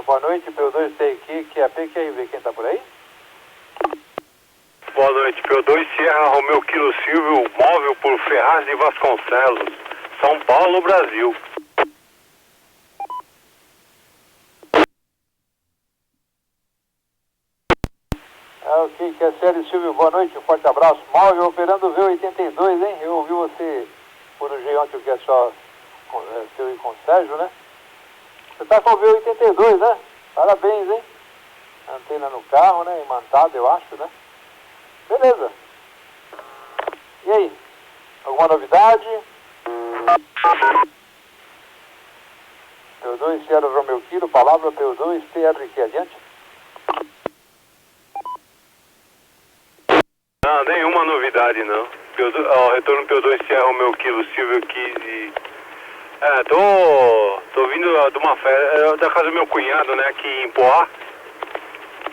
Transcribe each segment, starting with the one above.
Boa noite, P2TQ, QAP, QRV, quem tá por aí? Boa noite, P2 Sierra Romeu Kilo Silvio, móvel por Ferraz de Vasconcelos, São Paulo, Brasil. Ok, QSL Silvio, boa noite, um forte abraço. Móvel operando o V82, hein? Eu ouvi você por um G ontem, que é só seu e com o Sérgio, né? Você tá com o V82, né? Parabéns, hein? Antena no carro, né? Imantado, eu acho, né? Beleza. E aí? Alguma novidade? P2 Sierra Romeu Kilo, palavra P2 TRQ, adiante. Não, nenhuma novidade não. Retorno P2 Sierra Romeu Kilo Silvio 15. Tô vindo de uma festa, da casa do meu cunhado, né, aqui em Poá.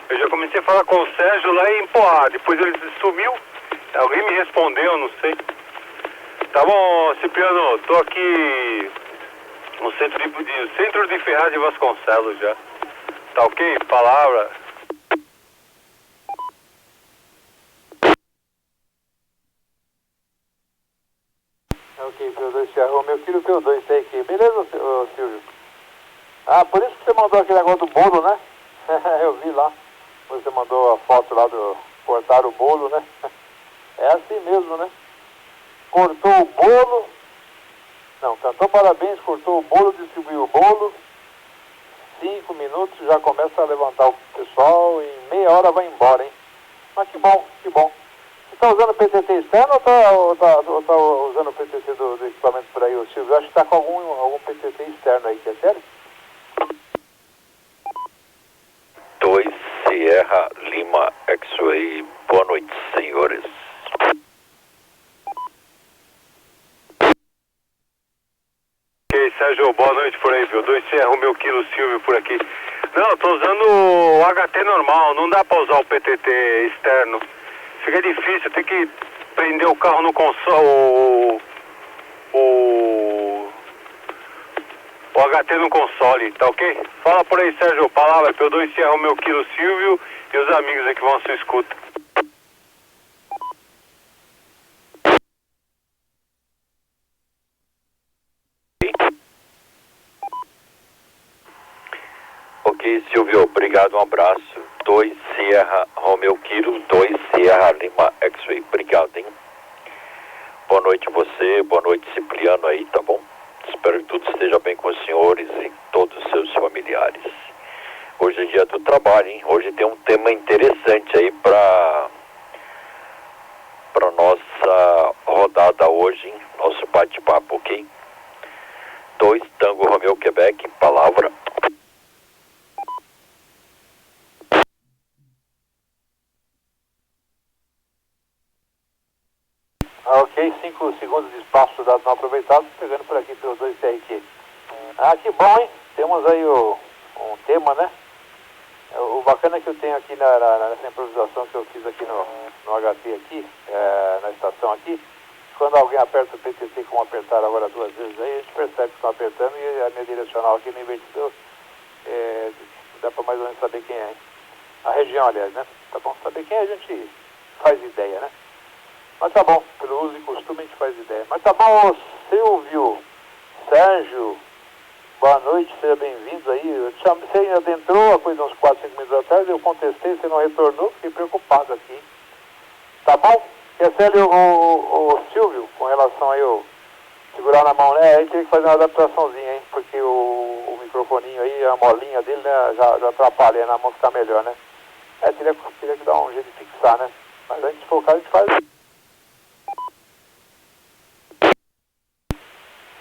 Eu já comecei a falar com o Sérgio lá em Poá, depois ele sumiu. Alguém me respondeu, não sei. Tá bom, Cipriano, tô aqui no centro de Ferraz de Vasconcelos já. Tá ok? Palavra. Ok, P2 Sierra Romeu Kilo, P2 TRQ. Beleza, Silvio? Ah, por isso que você mandou aquele negócio do bolo, né? Eu vi lá. Você mandou a foto lá do cortar o bolo, né? É assim mesmo, né? Cortou o bolo. Não, cantou parabéns, cortou o bolo, distribuiu o bolo. 5 minutos já começa a levantar o pessoal e em meia hora vai embora, hein? Mas que bom, que bom. Você está usando o PTT externo ou tá usando o PTT do equipamento por aí, o Silvio? Eu acho que está com algum PTT externo aí, que é sério? 2 Sierra Lima X-Ray, boa noite, senhores. Ok, Sérgio, boa noite por aí, viu? 2 Sierra Romeu Kilo Silvio por aqui. Não, tô usando o HT normal, não dá pra usar o PTT externo. Fica difícil, tem que prender o carro no console, o HT no console, tá ok? Fala por aí, Sérgio, palavra, P2 Sierra Romeu Kilo Silvio e os amigos aí que vão à sua escuta. Ok, Silvio, obrigado, um abraço. 2 Sierra Romeu Kilo, 2 Sierra Lima X-Ray, obrigado, hein? Boa noite você, boa noite Cipriano aí, tá bom? Espero que tudo esteja bem com os senhores e todos os seus familiares. Hoje é dia do trabalho, hein? Hoje tem um tema interessante aí para nossa rodada hoje, hein? Nosso bate-papo, ok? 2 Tango Romeu Quebec, palavra. Ok, 5 segundos de espaço dado não aproveitado, pegando por aqui pelo 2TRQ. Ah, que bom, hein? Temos aí um tema, né? O bacana é que eu tenho aqui nessa improvisação que eu fiz aqui no HT aqui, na estação aqui, quando alguém aperta o PTT como apertaram agora 2 vezes aí, a gente percebe que estão apertando e a minha direcional aqui no invertidor, dá para mais ou menos saber quem é. A região, aliás, né? Tá bom? Saber quem é, a gente faz ideia, né? Mas tá bom, pelo uso e costume a gente faz ideia. Mas tá bom, Silvio, Sérgio, boa noite, seja bem-vindo aí. Você ainda entrou, foi uns 4, 5 minutos atrás, eu contestei, você não retornou, fiquei preocupado aqui. Tá bom? Quer sério, o Silvio, com relação aí ao segurar na mão, né? Aí teria que fazer uma adaptaçãozinha, hein? Porque o microfoninho aí, a molinha dele, né, já atrapalha, aí na mão ficar melhor, né? Teria que dar um jeito de fixar, né? Mas antes de focar, a gente faz.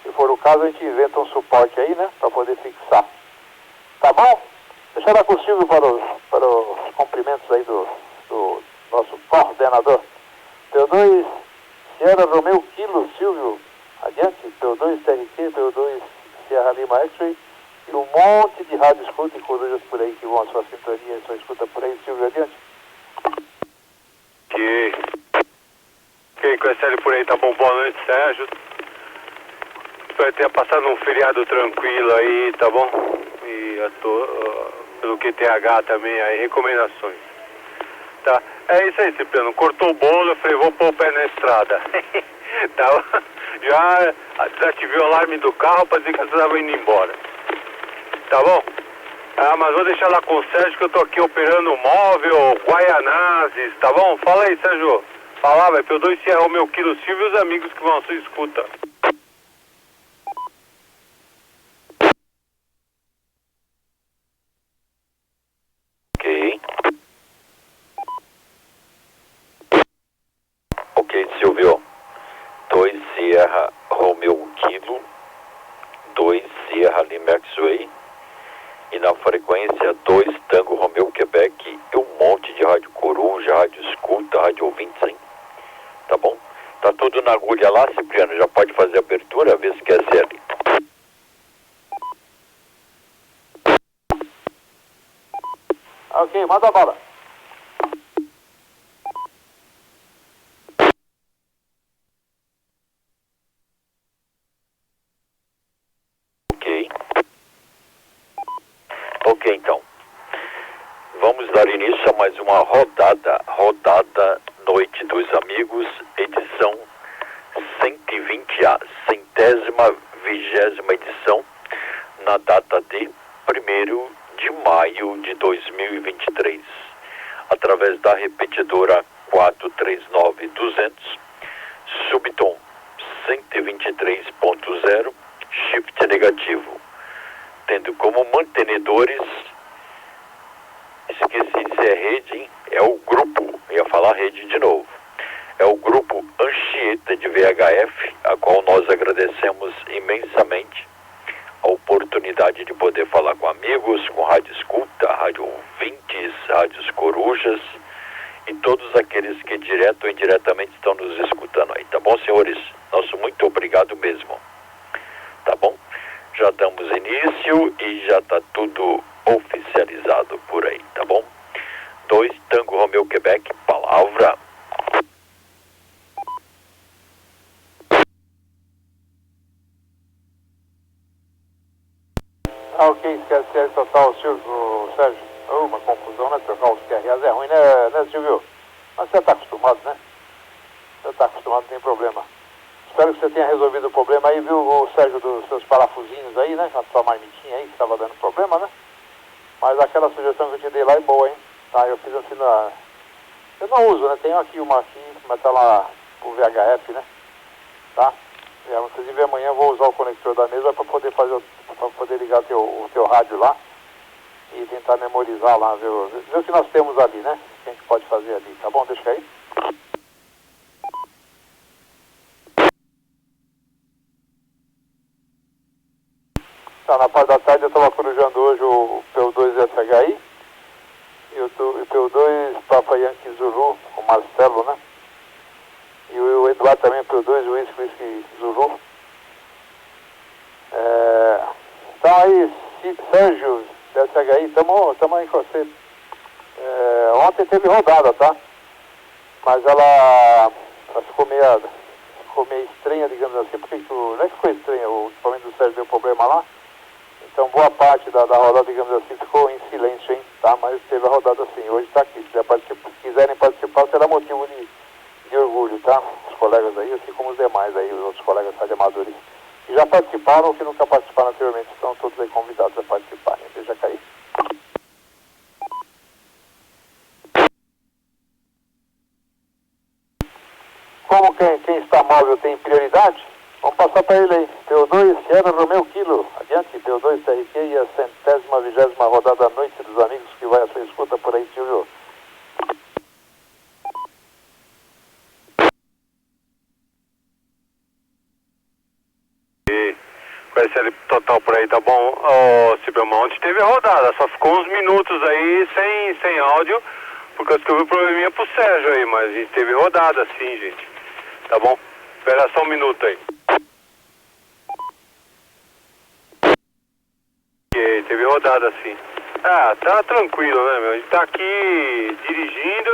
Se for o caso, a gente inventa um suporte aí, né? Para poder fixar. Tá bom? Deixa eu dar com o Silvio para os cumprimentos aí do nosso coordenador. P2 Sierra Romeu Kilo, Silvio, adiante. P2 TRQ, P2 Sierra Lima X-Ray. E um monte de rádio escuta e corujas por aí que vão à sua sintonia e sua escuta por aí, Silvio, adiante. Ok, com a série por aí, tá bom? Boa noite, Sérgio. Espero que tenha passado um feriado tranquilo aí, tá bom? e pelo QTH também, aí, recomendações. Tá, é isso aí, Cipriano, cortou o bolo, eu falei, vou pôr o pé na estrada. Tá, já desativei o alarme do carro para dizer que eu estava indo embora. Tá bom? Ah, mas vou deixar lá com o Sérgio que eu tô aqui operando o móvel, Guaianazes, tá bom? Fala aí, Sérgio. Fala, vai, P2 Sierra Romeu Kilo Silvio e os amigos que vão à sua escuta. Ok. Ok, Silvio. 2 Sierra Romeo Kilo, 2 Sierra Lima X-Ray, e na frequência 2 Tango Romeo Quebec e um monte de rádio coruja, rádio escuta, rádio ouvintes, hein? Tá bom? Tá tudo na agulha lá, Cipriano, já pode fazer a abertura, vê se quer ser ali. Ok, manda a bala. Ok. Ok, então. Vamos dar início a mais uma rodada Noite dos Amigos, edição 120A, 120ª edição, na data de 1º de maio de 2023, através da repetidora 439-200, subtom 123.0, shift negativo, tendo como mantenedores, esqueci de ser rede, hein? É o grupo, ia falar rede de novo, é o grupo Anchieta de VHF, a qual nós agradecemos imensamente a oportunidade de poder falar com amigos, com rádio escuta, rádio ouvintes, rádios corujas e todos aqueles que direto ou indiretamente estão nos escutando aí, tá bom, senhores? Nosso muito obrigado mesmo, tá bom? Já damos início e já está tudo oficializado por aí, tá bom? 2 Tango Romeo Quebec, palavra. Ah, ok, esquece total, Silvio, Sérgio. Oh, uma confusão, né? Trocar os QRAs é ruim, né, Silvio? Mas você está acostumado, né? Você está acostumado, não tem problema. Espero que você tenha resolvido o problema aí, viu, o Sérgio, dos seus parafusinhos aí, né? Com a sua marmitinha aí que estava dando problema, né? Mas aquela sugestão que eu te dei lá é boa, hein? Tá, eu fiz assim na... Eu não uso, né? Tenho aqui uma aqui, mas tá lá o VHF, né? Tá? Inclusive amanhã eu vou usar o conector da mesa para poder ligar o teu rádio lá e tentar memorizar lá, ver o que nós temos ali, né? O que a gente pode fazer ali, tá bom? Deixa aí. Tá, na parte da tarde eu estava corujando hoje o P2SHI e o P2 Papa Yankee Zulu, o Marcelo, né? E o Eduardo também, P2 Whisky Zulu. Então aí, Sérgio, SHI, estamos aí com você. Ontem teve rodada, tá? Mas ela ficou meio estranha, digamos assim, porque não é que ficou estranha, o equipamento do Sérgio deu problema lá. Então boa parte da rodada, digamos assim, ficou em silêncio, hein? Tá? Mas teve a rodada sim, hoje está aqui. Se quiserem participar, será motivo de orgulho, tá? Os colegas aí, assim como os demais aí, os outros colegas radioamadores que já participaram ou que nunca participaram anteriormente, estão todos aí convidados a participarem. Deixa cair. Como quem está móvel tem prioridade, vamos passar para ele aí. P2 Sierra Romeo Kilo. Adiante, P2 TRQ e a 120ª rodada da Noite dos Amigos que vai a sua escuta por aí, Silvio. E com esse total por aí, tá bom? Ô, Silvio, ontem teve rodada, só ficou uns minutos aí sem áudio, por causa que eu vi um probleminha pro Sérgio aí, mas teve rodada sim, gente. Tá bom? Espera só um minuto aí. E teve rodada sim. Ah, tá tranquilo, né, meu? A gente tá aqui dirigindo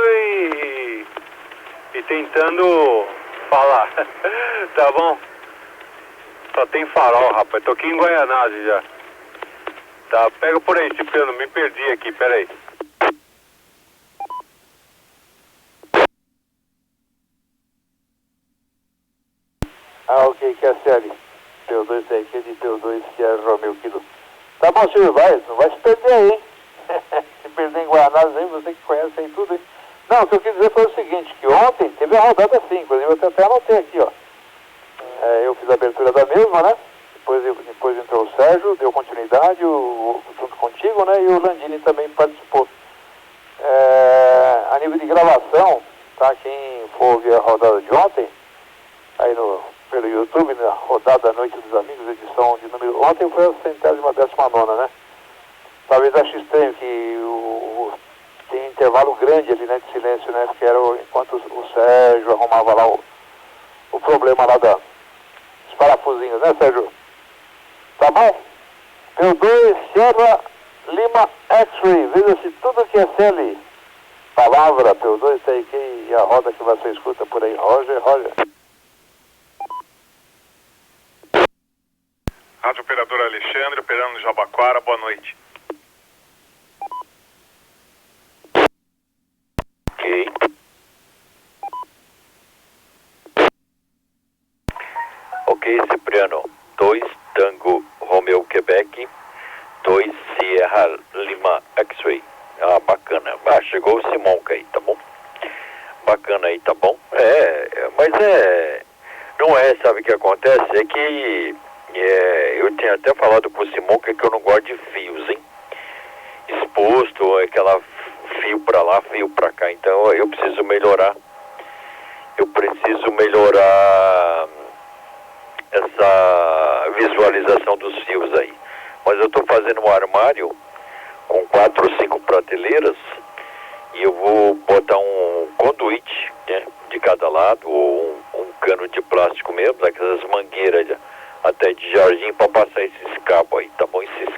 e tentando falar. Tá bom? Só tem farol, rapaz. Tô aqui em Guaianazes já. Tá, pega por aí, Cipriano, me perdi aqui, peraí. Ah, ok, que é a série. P2 TRQ de P2 que é Romeu Kilo. Tá bom, Silvio, vai, não vai se perder aí, hein? Se perder em Guaraná, aí, você que conhece aí tudo, hein? Não, o que eu quis dizer foi o seguinte, que ontem teve a rodada assim, inclusive eu até anotei aqui, ó. Eu fiz a abertura da mesma, né? Depois entrou o Sérgio, deu continuidade, junto contigo, né? E o Landini também participou. A nível de gravação, tá? Quem for ouvir a rodada de ontem, aí pelo YouTube, na rodada da Noite dos Amigos, edição de número... Ontem foi a 119ª, né? Talvez ache estranho que tem um intervalo grande ali, né, de silêncio, né? Porque era enquanto o Sérgio arrumava lá o problema lá dos parafusinhos, né, Sérgio? Tá bom? P2, Sierra, Lima, X-Ray. Veja se tudo que é CL. Palavra, P2, TRQ e a roda que você escuta por aí. Roger. Rádio Operador Alexandre, operando no Jabaquara, boa noite. Ok. Ok, Cipriano. 2 Tango Romeo Quebec, 2 Sierra Lima X-Ray. Ah, bacana. Ah, chegou o Simonca aí, tá bom? Bacana aí, tá bom? Mas não é, sabe o que acontece? É que eu tinha até falado com o Simonca que eu não gosto de fios, hein? Exposto, aquela fio pra lá, fio pra cá. Então eu preciso melhorar. Essa visualização dos fios aí. Mas eu estou fazendo um armário com 4 ou 5 prateleiras e eu vou botar um conduíte, né, de cada lado, ou um cano de plástico mesmo, daquelas mangueiras até de jardim, para passar esses cabos aí, tá bom? Esses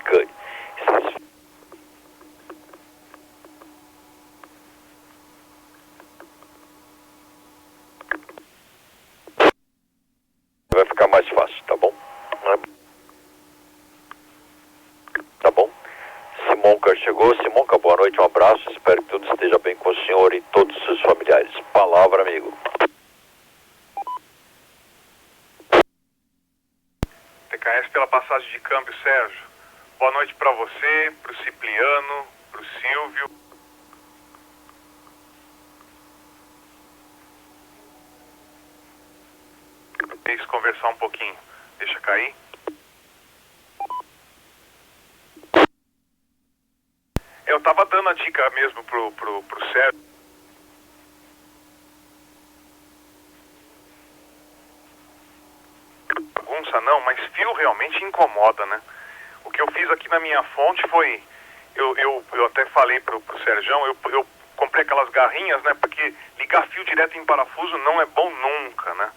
vai ficar mais fácil, tá bom? Tá bom? Simonca chegou. Simonca, boa noite, um abraço. Espero que tudo esteja bem com o senhor e todos os seus familiares. Palavra, amigo. TKS pela passagem de câmbio, Sérgio. Boa noite pra você, pro Cipriano, pro Silvio. Deixa eu conversar um pouquinho. Deixa cair. Eu tava dando a dica mesmo pro Sérgio. Bagunça não, mas fio realmente incomoda, né? O que eu fiz aqui na minha fonte foi... Eu até falei pro Sérgio, eu comprei aquelas garrinhas, né? Porque ligar fio direto em parafuso não é bom nunca, né?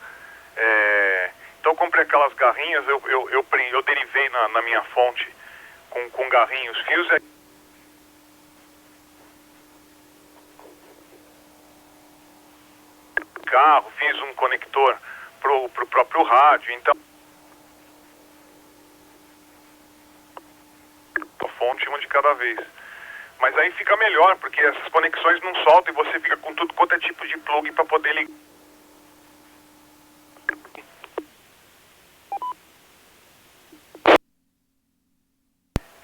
Então eu comprei aquelas garrinhas, eu derivei na minha fonte com garrinhos, fios... carro, fiz um conector pro próprio rádio, então a fonte uma de cada vez. Mas aí fica melhor, porque essas conexões não soltam e você fica com tudo quanto é tipo de plug para poder ligar.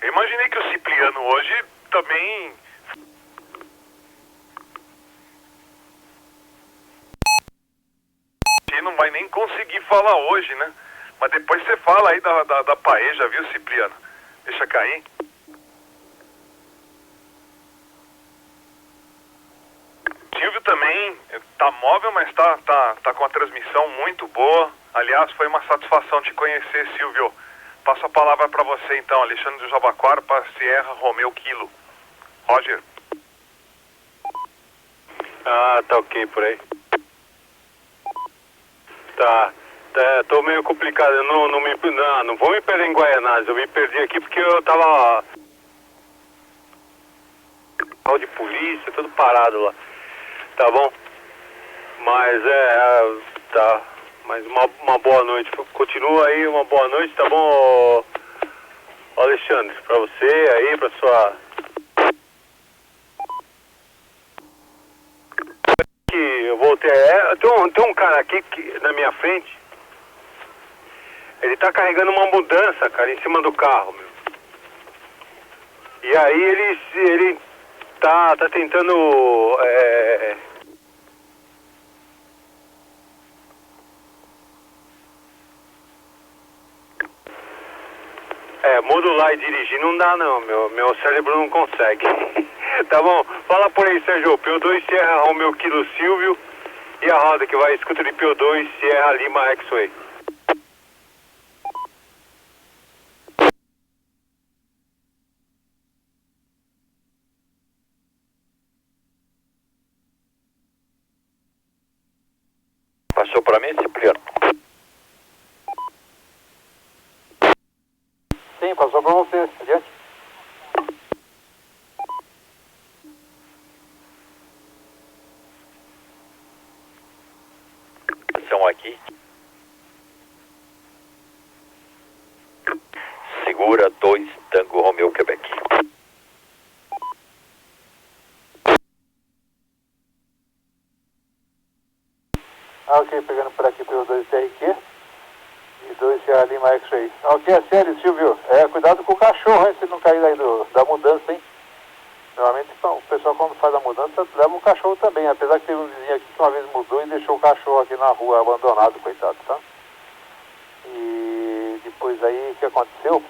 Eu imaginei que o Cipriano hoje também... não vai nem conseguir falar hoje, né? Mas depois você fala aí da paeja, viu, Cipriano? Deixa cair. Silvio também tá móvel, mas tá com a transmissão muito boa. Aliás, foi uma satisfação te conhecer, Silvio. Passo a palavra para você então, Alexandre do Jabaquara para Sierra Romeu Kilo. Roger. Ah, tá ok por aí. Tá, tô meio complicado, eu não vou me perder em Guaianazes, eu me perdi aqui porque eu tava... carro de polícia, tudo parado lá, tá bom? Mas tá, mas uma boa noite, continua aí, uma boa noite, tá bom, Alexandre? Alexandre, pra você aí, pra sua... Que eu voltei, tem um cara aqui na minha frente, ele tá carregando uma mudança, cara, em cima do carro, meu. E aí ele tá tentando, modular e dirigir não dá não, meu cérebro não consegue. Tá bom, fala por aí, Sérgio, P2 Sierra Romeo Kilo Silvio e a roda que vai escuta de P2 Sierra Lima X-Way. Passou para mim, Cipriano? Sim, passou para você. Adiante. São aqui. Segura 2 Tango Romeo Quebec. Ok, pegando por aqui pelo 2 TRQ e 2 Sierra Lima X-Ray. Ok, é sério, Silvio. Cuidado com o cachorro, hein, se não cair aí da mudança, hein. Normalmente o pessoal quando faz a mudança leva o cachorro também, apesar que teve um vizinho aqui que uma vez mudou e deixou o cachorro aqui na rua abandonado, coitado, tá? E depois aí o que aconteceu?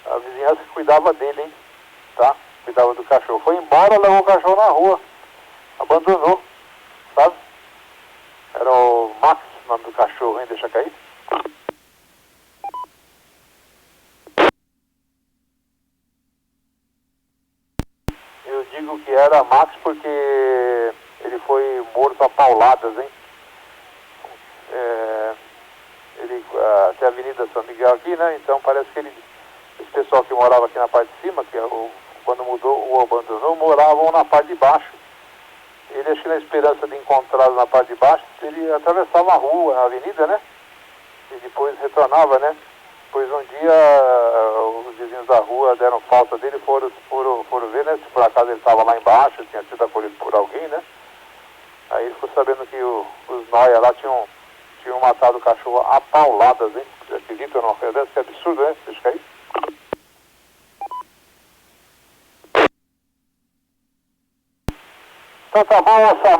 A vizinhança que cuidava dele, hein, tá? Cuidava do cachorro. Foi embora, levou o cachorro na rua, abandonou, sabe? Era o Max, o nome do cachorro, hein? Deixa cair. Eu digo que era Max porque ele foi morto a pauladas, hein? Tem a Avenida São Miguel aqui, né? Então parece que esse pessoal que morava aqui na parte de cima, quando mudou ou abandonou, moravam na parte de baixo. Ele, acho que na esperança de encontrá-lo na parte de baixo, ele atravessava a rua, a avenida, né? E depois retornava, né? Depois um dia os vizinhos da rua deram falta dele, foram ver, né? Se por acaso ele estava lá embaixo, tinha sido acolhido por alguém, né? Aí ele ficou sabendo que os nóia lá tinham matado o cachorro a pauladas, hein? Você acredita ou não? Deve ser absurdo, né? Deixa cair. Então tá bom, essa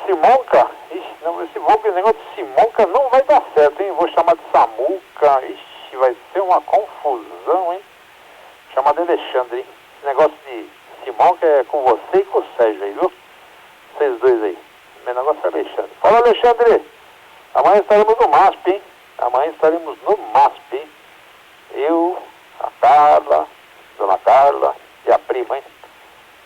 Simonca. Ixi, não, esse negócio de Simonca não vai dar certo, hein? Vou chamar de Samuca. Ixi, vai ser uma confusão, hein? Chamar de Alexandre, hein? Esse negócio de Simonca é com você e com o Sérgio aí, viu? Vocês dois aí. Meu negócio é Alexandre. Fala, Alexandre! Amanhã estaremos no MASP, hein? Amanhã estaremos no MASP, hein? Eu, a Carla, Dona Carla e a prima, hein?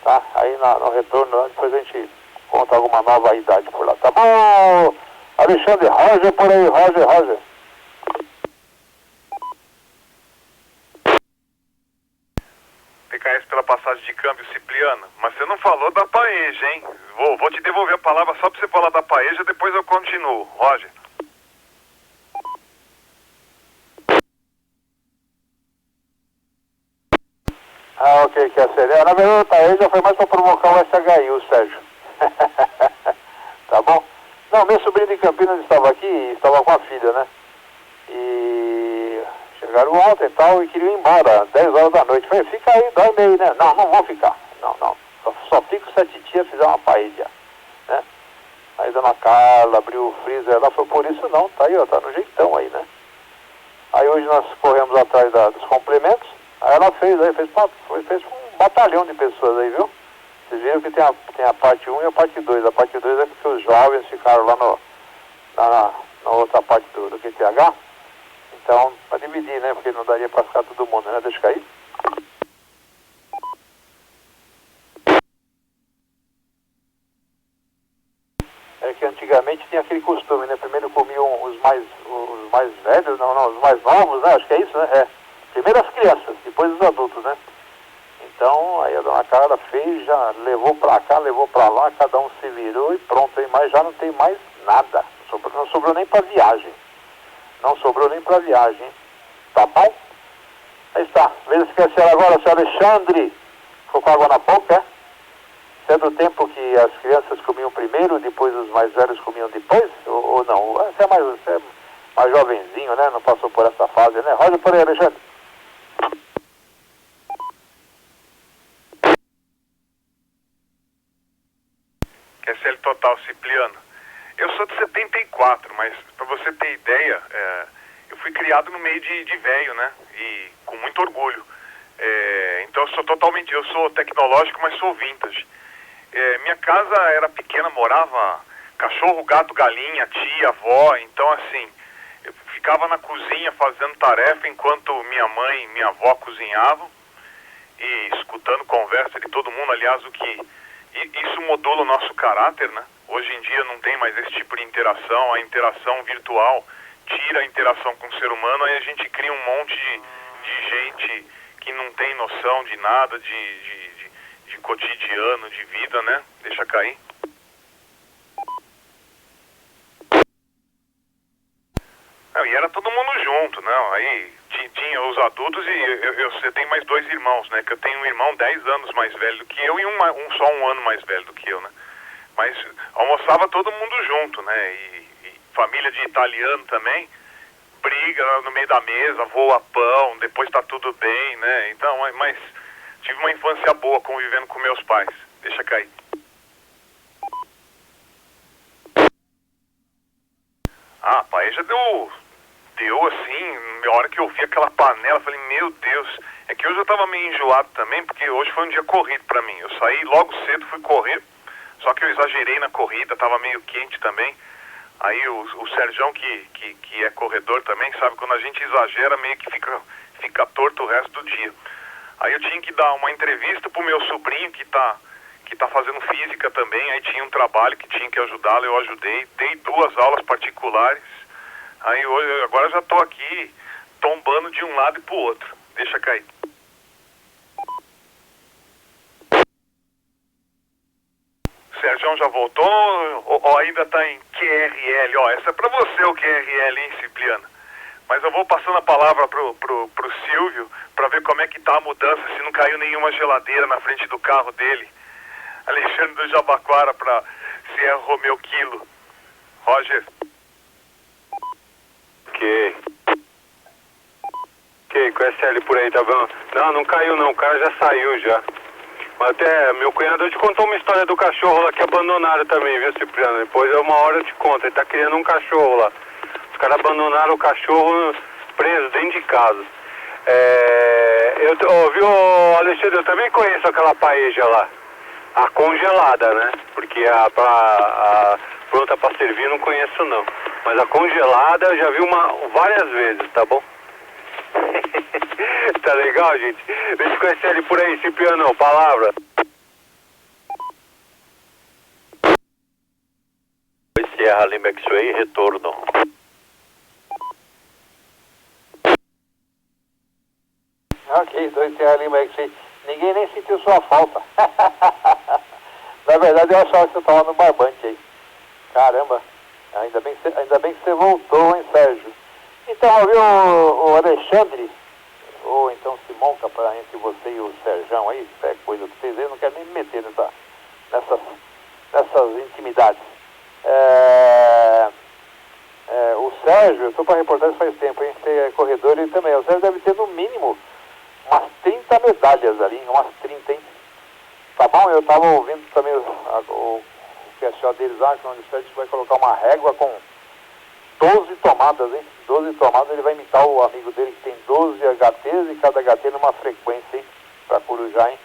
Tá? Aí no retorno, depois a gente conta alguma nova idade por lá. Tá bom, Alexandre? Roger por aí, Roger. PKS pela passagem de câmbio, Cipriano. Mas você não falou da Paeja, hein? Vou te devolver a palavra só pra você falar da Paeja, depois eu continuo. Roger. Ah, ok, que acelera. Na verdade, a Paeja foi mais pra provocar o SHI, Sérgio. Tá bom? Não, meu sobrinho de Campinas estava aqui, estava com a filha, né? E chegaram ontem e tal, e queriam ir embora, 10 horas da noite. Falei, fica aí, dorme aí, né? Não vou ficar. Não. Só fico se a titia fizer uma paella, né? Aí Dona Carla abriu o freezer, ela falou, por isso não, tá aí, ó, tá no jeitão aí, né? Aí hoje nós corremos atrás dos complementos, aí ela fez um batalhão de pessoas aí, viu? Vocês viram que tem a parte 1 e a parte 2. A parte 2 é porque os jovens ficaram lá na outra parte do QTH. Então, para dividir, né? Porque não daria para ficar todo mundo, né? Deixa cair. É que antigamente tinha aquele costume, né? Primeiro comiam os mais velhos, os mais novos, né? Acho que é isso, né? Primeiro as crianças, depois os adultos, né? Então, aí a Dona Carla fez, já levou pra cá, levou pra lá, cada um se virou e pronto, hein? Mas já não tem mais nada. Não sobrou nem pra viagem. Tá bom? Aí está. Veja se quer ser agora, seu Alexandre. Ficou com água na boca, é? Você é do tempo que as crianças comiam primeiro, depois os mais velhos comiam depois? Ou não? Você é mais jovenzinho, né? Não passou por essa fase, né? Roda por aí, Alexandre. QSL total, Cipriano. Eu sou de 74, mas para você ter ideia, eu fui criado no meio de velho, né? E com muito orgulho. Então eu sou tecnológico, mas sou vintage. Minha casa era pequena, morava cachorro, gato, galinha, tia, avó. Então assim, eu ficava na cozinha fazendo tarefa enquanto minha mãe e minha avó cozinhavam e escutando conversa de todo mundo. Aliás, isso modula o nosso caráter, né? Hoje em dia não tem mais esse tipo de interação, a interação virtual tira a interação com o ser humano, aí a gente cria um monte de gente que não tem noção de nada, de cotidiano, de vida, né? Deixa cair. E era todo mundo junto, não? Aí tinha os adultos e você tem mais 2 irmãos, né? Que eu tenho um irmão 10 anos mais velho do que eu e só um ano mais velho do que eu, né? Mas almoçava todo mundo junto, né? E família de italiano também, briga no meio da mesa, voa pão, depois tá tudo bem, né? Então, mas tive uma infância boa convivendo com meus pais. Deixa cair. A paella deu assim, na hora que eu vi aquela panela, falei, meu Deus, é que hoje eu tava meio enjoado também, porque hoje foi um dia corrido pra mim. Eu saí logo cedo, fui correr, só que eu exagerei na corrida, tava meio quente também. Aí o Serjão, que é corredor também, sabe, quando a gente exagera, meio que fica torto o resto do dia. Aí eu tinha que dar uma entrevista pro meu sobrinho, que tá fazendo física também, aí tinha um trabalho que tinha que ajudá-lo, eu ajudei, dei 2 aulas particulares. Aí agora eu já tô aqui tombando de um lado e pro outro. Deixa cair. O Serjão já voltou ou ainda tá em QRL? Ó, essa é pra você o QRL, hein, Cipriano? Mas eu vou passando a palavra pro Silvio pra ver como é que tá a mudança, se não caiu nenhuma geladeira na frente do carro dele. Alexandre do Jabaquara pra Sierra Romeo Kilo. Roger. Ok, com SL por aí, tá bom? Não caiu não, o cara já saiu já. Mas até, meu cunhado te contou uma história do cachorro lá que abandonaram também, viu, Cipriano? Depois uma hora eu te conto, ele tá criando um cachorro lá. Os caras abandonaram o cachorro preso dentro de casa. Viu, Alexandre, eu também conheço aquela paeja lá. A congelada, né? Porque a pronta pra servir eu não conheço não. Mas a congelada eu já vi várias vezes, tá bom? Tá legal, gente? Deixa eu conhecer ele por aí, Cipriano, palavra. Sierra Lima X-Ray, retorno. Ok, 2 Sierra Lima X-Ray. Ninguém nem sentiu sua falta. Na verdade, eu achava que você estava no barbante aí. Caramba, ainda bem que você voltou, hein, Sérgio? Então, viu, o Alexandre, ou então se monta entre você e o Serjão aí, é coisa que vocês aí, eu não quero nem me meter nessas intimidades. O Sérgio, eu estou para reportagem faz tempo, hein? Você é corredor, ele também. O Sérgio deve ter no mínimo umas 30 medalhas ali, umas 30, hein? Tá bom? Eu estava ouvindo também o QSO deles lá, onde o Sérgio vai colocar uma régua com 12 tomadas, hein? 12 tomadas, ele vai imitar o amigo dele que tem 12 HTs e cada HT numa frequência, hein? Pra Corujá, hein?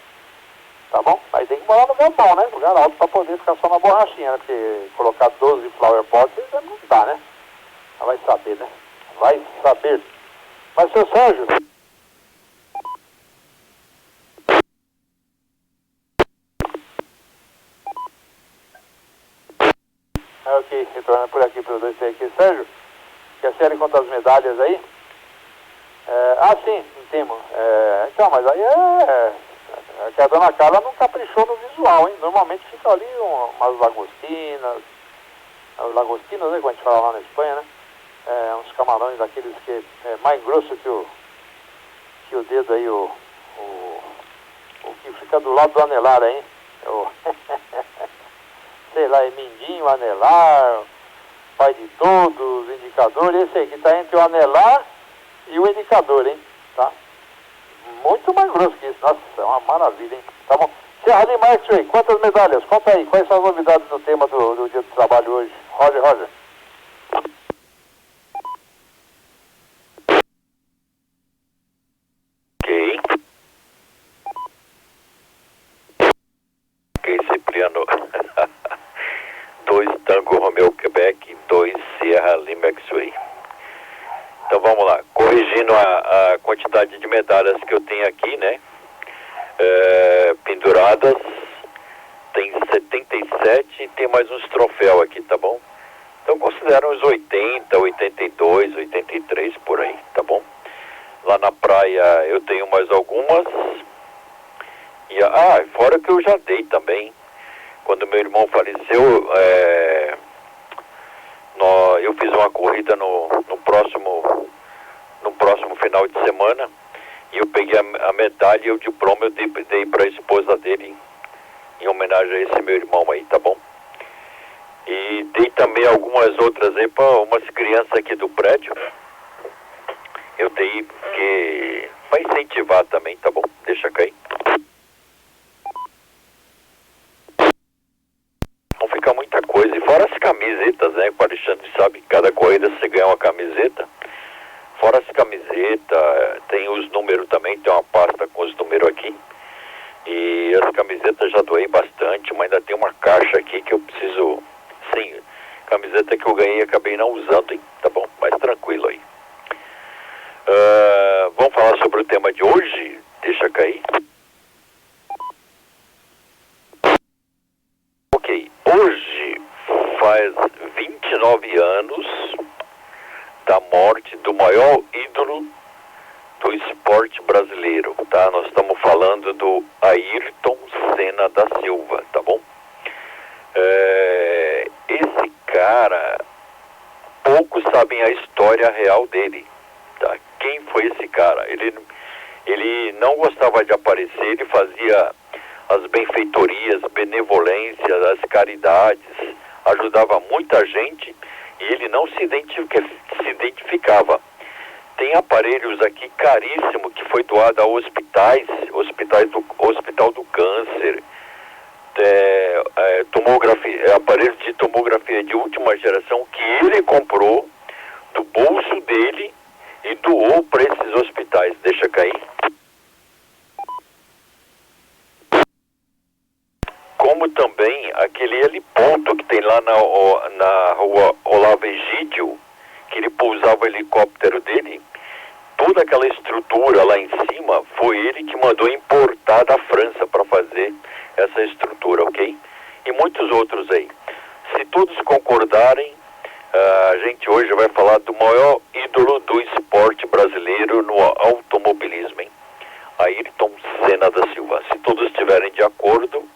Tá bom? Aí tem que morar no montão, né? Lugar alto pra poder ficar só na borrachinha, né? Porque colocar 12 flower pots não dá, né? Vai saber, né? Vai saber. Mas, seu Sérgio... Ok, retornando por aqui para os dois aqui. Sérgio, quer série contra as medalhas aí? Sim, entendo. Então, mas aí que a dona Carla não caprichou no visual, hein? Normalmente fica ali umas lagostinas, né, como a gente fala lá na Espanha, né? Uns camarões daqueles que é mais grosso que aqui o dedo aí, o que fica do lado do anelar aí. Sei lá, é mindinho, anelar, pai de todos, indicador. Esse aí que está entre o anelar e o indicador, hein? Tá? Muito mais grosso que isso. Nossa, é uma maravilha, hein? Tá bom. Serra Lima X-Ray, quantas medalhas? Conta aí, quais são as novidades do tema do dia do trabalho hoje? Roger. Ok, Cipriano. 2 Tango Romeo Quebec, 2 Sierra Lima X-Ray. Então vamos lá, corrigindo a quantidade de medalhas que eu tenho aqui, né? Penduradas, tem 77 e tem mais uns troféus aqui, tá bom? Então considera uns 80, 82, 83 por aí, tá bom? Lá na praia eu tenho mais algumas. E, fora que eu já dei também. Quando meu irmão faleceu, eu fiz uma corrida no próximo final de semana. E eu peguei a medalha e o diploma eu dei para a esposa dele, em homenagem a esse meu irmão aí, tá bom? E dei também algumas outras aí para umas crianças aqui do prédio. Eu dei para incentivar também, tá bom? Deixa cair. Não fica muita coisa. E fora as camisetas, né? O Alexandre sabe que cada corrida você ganha uma camiseta. Fora as camisetas, tem os números também, tem uma pasta com os números aqui. E as camisetas já doei bastante, mas ainda tem uma caixa aqui que eu preciso... Sim, camiseta que eu ganhei e acabei não usando, hein? Tá bom? Mas tranquilo aí. Vamos falar sobre o tema de hoje? Deixa cair. Ok, hoje faz 29 anos da morte do maior ídolo do esporte brasileiro, tá? Nós estamos falando do Ayrton Senna da Silva, tá bom? Esse cara, poucos sabem a história real dele, tá? Quem foi esse cara? Ele não gostava de aparecer, ele fazia as benfeitorias, benevolências, as caridades, ajudava muita gente e ele não se identificava. Tem aparelhos aqui caríssimos que foi doado a Hospital do Câncer, aparelho de tomografia de última geração que ele comprou do bolso dele e doou para esses hospitais. Deixa cair. Como também aquele heliponto que tem lá na rua Olavo Egídio, que ele pousava o helicóptero dele, toda aquela estrutura lá em cima foi ele que mandou importar da França para fazer essa estrutura, ok? E muitos outros aí. Se todos concordarem, a gente hoje vai falar do maior ídolo do esporte brasileiro no automobilismo, hein? Ayrton Senna da Silva. Se todos estiverem de acordo,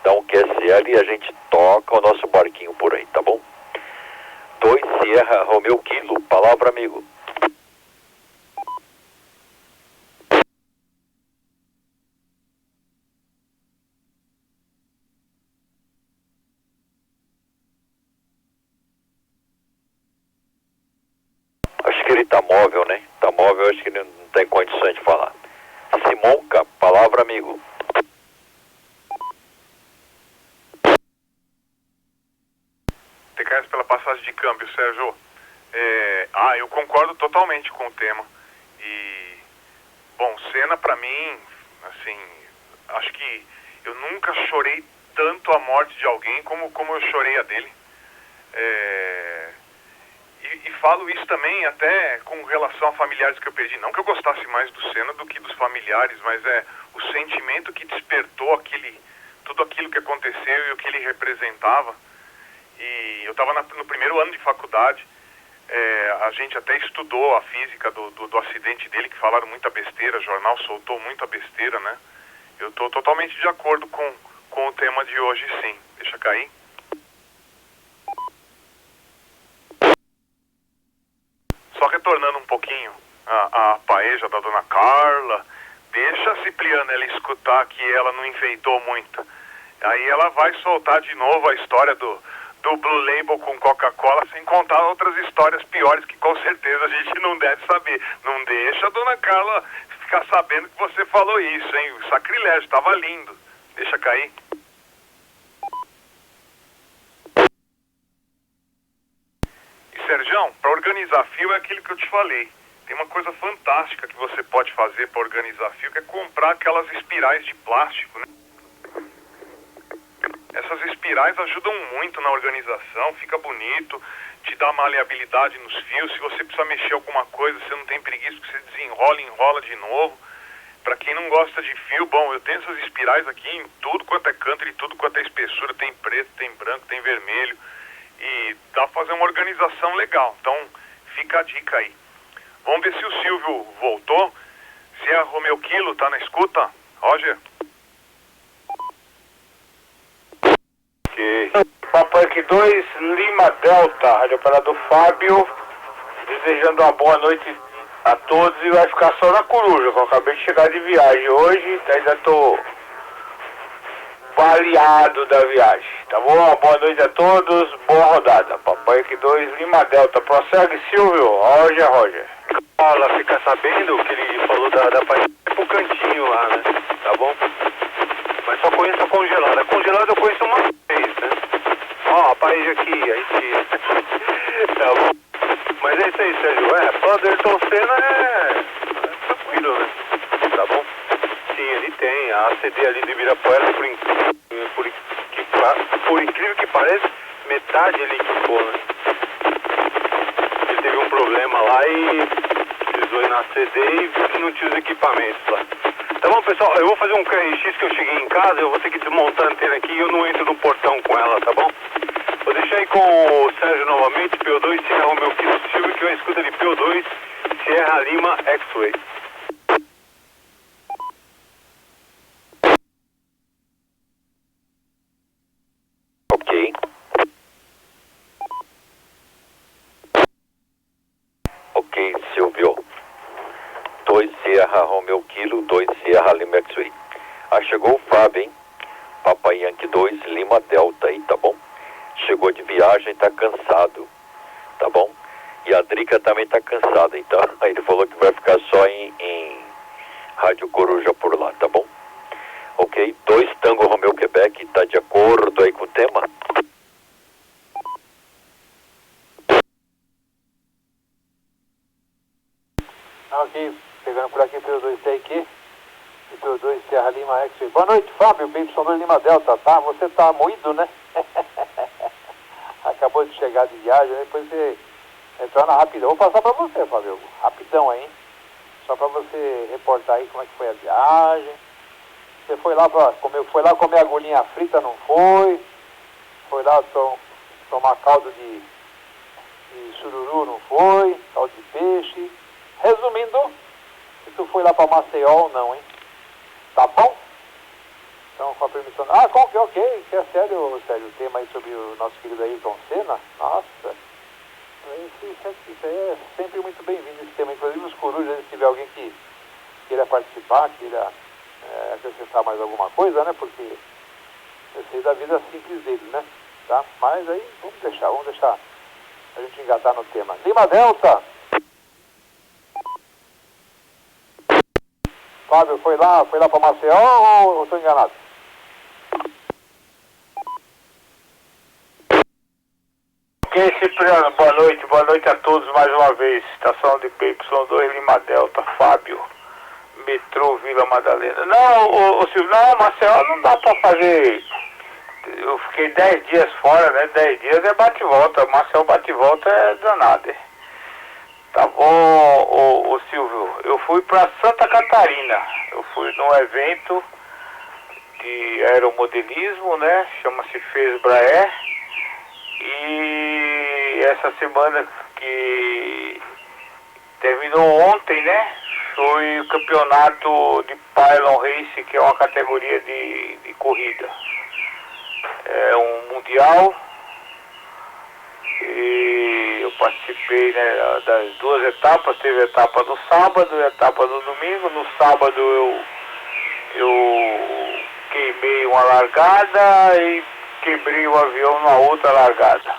dá um QSL e a gente toca o nosso barquinho por aí, tá bom? 2 Sierra Romeo Kilo, palavra amigo. Acho que ele tá móvel, né? Tá móvel, acho que ele não tem condições de falar. Simonca, palavra amigo. TKS pela passagem de câmbio, Sérgio. Eu concordo totalmente com o tema. E, bom, Senna pra mim, assim, acho que eu nunca chorei tanto a morte de alguém como eu chorei a dele. E falo isso também até com relação a familiares que eu perdi. Não que eu gostasse mais do Senna do que dos familiares, mas o sentimento que despertou tudo aquilo que aconteceu e o que ele representava. E eu estava no primeiro ano de faculdade, a gente até estudou a física do acidente dele, que falaram muita besteira, o jornal soltou muita besteira, né? Eu estou totalmente de acordo com o tema de hoje, sim. Deixa cair. Só retornando um pouquinho a paeja da Dona Carla. Deixa a Cipriana ela escutar que ela não enfeitou muito. Aí ela vai soltar de novo a história do Blue Label com Coca-Cola, sem contar outras histórias piores que com certeza a gente não deve saber. Não deixa a Dona Carla ficar sabendo que você falou isso, hein? O sacrilégio, tava lindo. Deixa cair. E Serjão, para organizar fio é aquilo que eu te falei. Tem uma coisa fantástica que você pode fazer para organizar fio, que é comprar aquelas espirais de plástico, né? Essas espirais ajudam muito na organização, fica bonito, te dá maleabilidade nos fios. Se você precisa mexer alguma coisa, você não tem preguiça, que você desenrola e enrola de novo. Para quem não gosta de fio, bom, eu tenho essas espirais aqui em tudo quanto é canto, em tudo quanto é espessura. Tem preto, tem branco, tem vermelho. E dá pra fazer uma organização legal. Então, fica a dica aí. Vamos ver se o Silvio voltou. Se a Romeu Kilo tá na escuta. Roger? Ok. Papai Equipe 2, Lima Delta, rádio operador Fábio, desejando uma boa noite a todos e vai ficar só na Coruja, que eu acabei de chegar de viagem hoje, ainda tô baleado da viagem, tá bom? Uma boa noite a todos, boa rodada. Papai Equipe 2, Lima Delta, prossegue Silvio, Roger. Ela fica sabendo que ele falou da paella pro cantinho lá, né? Tá bom? Mas só conheço a congelada. A congelada eu conheço uma vez, né? Ó, a paella aqui, aí tira. Tá bom? Mas é isso aí, Sérgio. Fala do Ayrton Senna é tranquilo, né? Tá bom? Sim, ele tem. A ACD ali de Ibirapuera, por incrível que pareça, metade ele equipou, né? Ele teve um problema lá e precisou ir na CD e não tinha os equipamentos lá. Tá bom, pessoal? Eu vou fazer um KRX que eu cheguei em casa, eu vou ter que desmontar a antena aqui e eu não entro no portão com ela, tá bom? Vou deixar aí com o Sérgio novamente, PO2, Sierra Romeu Kilo Silvio, que eu escuto ali PO2, Sierra Lima X-Way. Ok. Ok, Silvio. 2 Sierra Romeu Kilo, 2 Sierra Lima X-Way. Ah, chegou o Fábio, hein? Papai Yankee 2, Lima Delta aí, tá bom? Chegou de viagem, tá cansado, tá bom? E a Drica também tá cansada, então ele falou que vai ficar só em Rádio Coruja por lá, tá bom? Ok, 2 Tango Romeu Quebec, tá de acordo aí com o tema? Ok, pegando por aqui pelo 2 TQ e pelo 2 Sierra Lima X. Boa noite, Fábio, BY2 Lima Delta, tá? Você tá moído, né? Acabou de chegar de viagem, depois você entrou na rapidão. Vou passar pra você, Fábio, rapidão aí, hein? Só pra você reportar aí como é que foi a viagem. Você foi lá comer agulhinha frita, não foi? Foi lá tomar caldo de sururu, não foi? Caldo de peixe. Resumindo, se tu foi lá pra Maceió ou não, hein? Tá bom? Então, com a permissão... Ah, ok, que é sério, o tema aí sobre o nosso querido Ayrton Senna. Nossa, isso aí é sempre muito bem-vindo esse tema. Inclusive os corujas, se tiver alguém que queira participar, queira acrescentar mais alguma coisa, né? Porque eu sei da vida simples dele, né? Tá? Mas aí, vamos deixar a gente engatar no tema. Lima Delta! Fábio, foi lá pra Maceió ou estou enganado? Ok, Cipriano, boa noite a todos mais uma vez. Estação de PY2 Lima Delta, Fábio, metrô Vila Madalena. Não, o Silvio, não, Maceió não dá pra fazer. Eu fiquei 10 dias fora, né? 10 dias é bate-volta. Maceió bate-volta é danado. Tá bom, o Silvio, eu fui para Santa Catarina, eu fui num evento de aeromodelismo, né, chama-se FESBRAE, e essa semana que terminou ontem, né, foi o campeonato de Pylon Race, que é uma categoria de corrida, é um mundial. E eu participei, né, das duas etapas. Teve etapa no sábado, etapa no domingo. No sábado eu queimei uma largada e quebrei o avião na outra largada.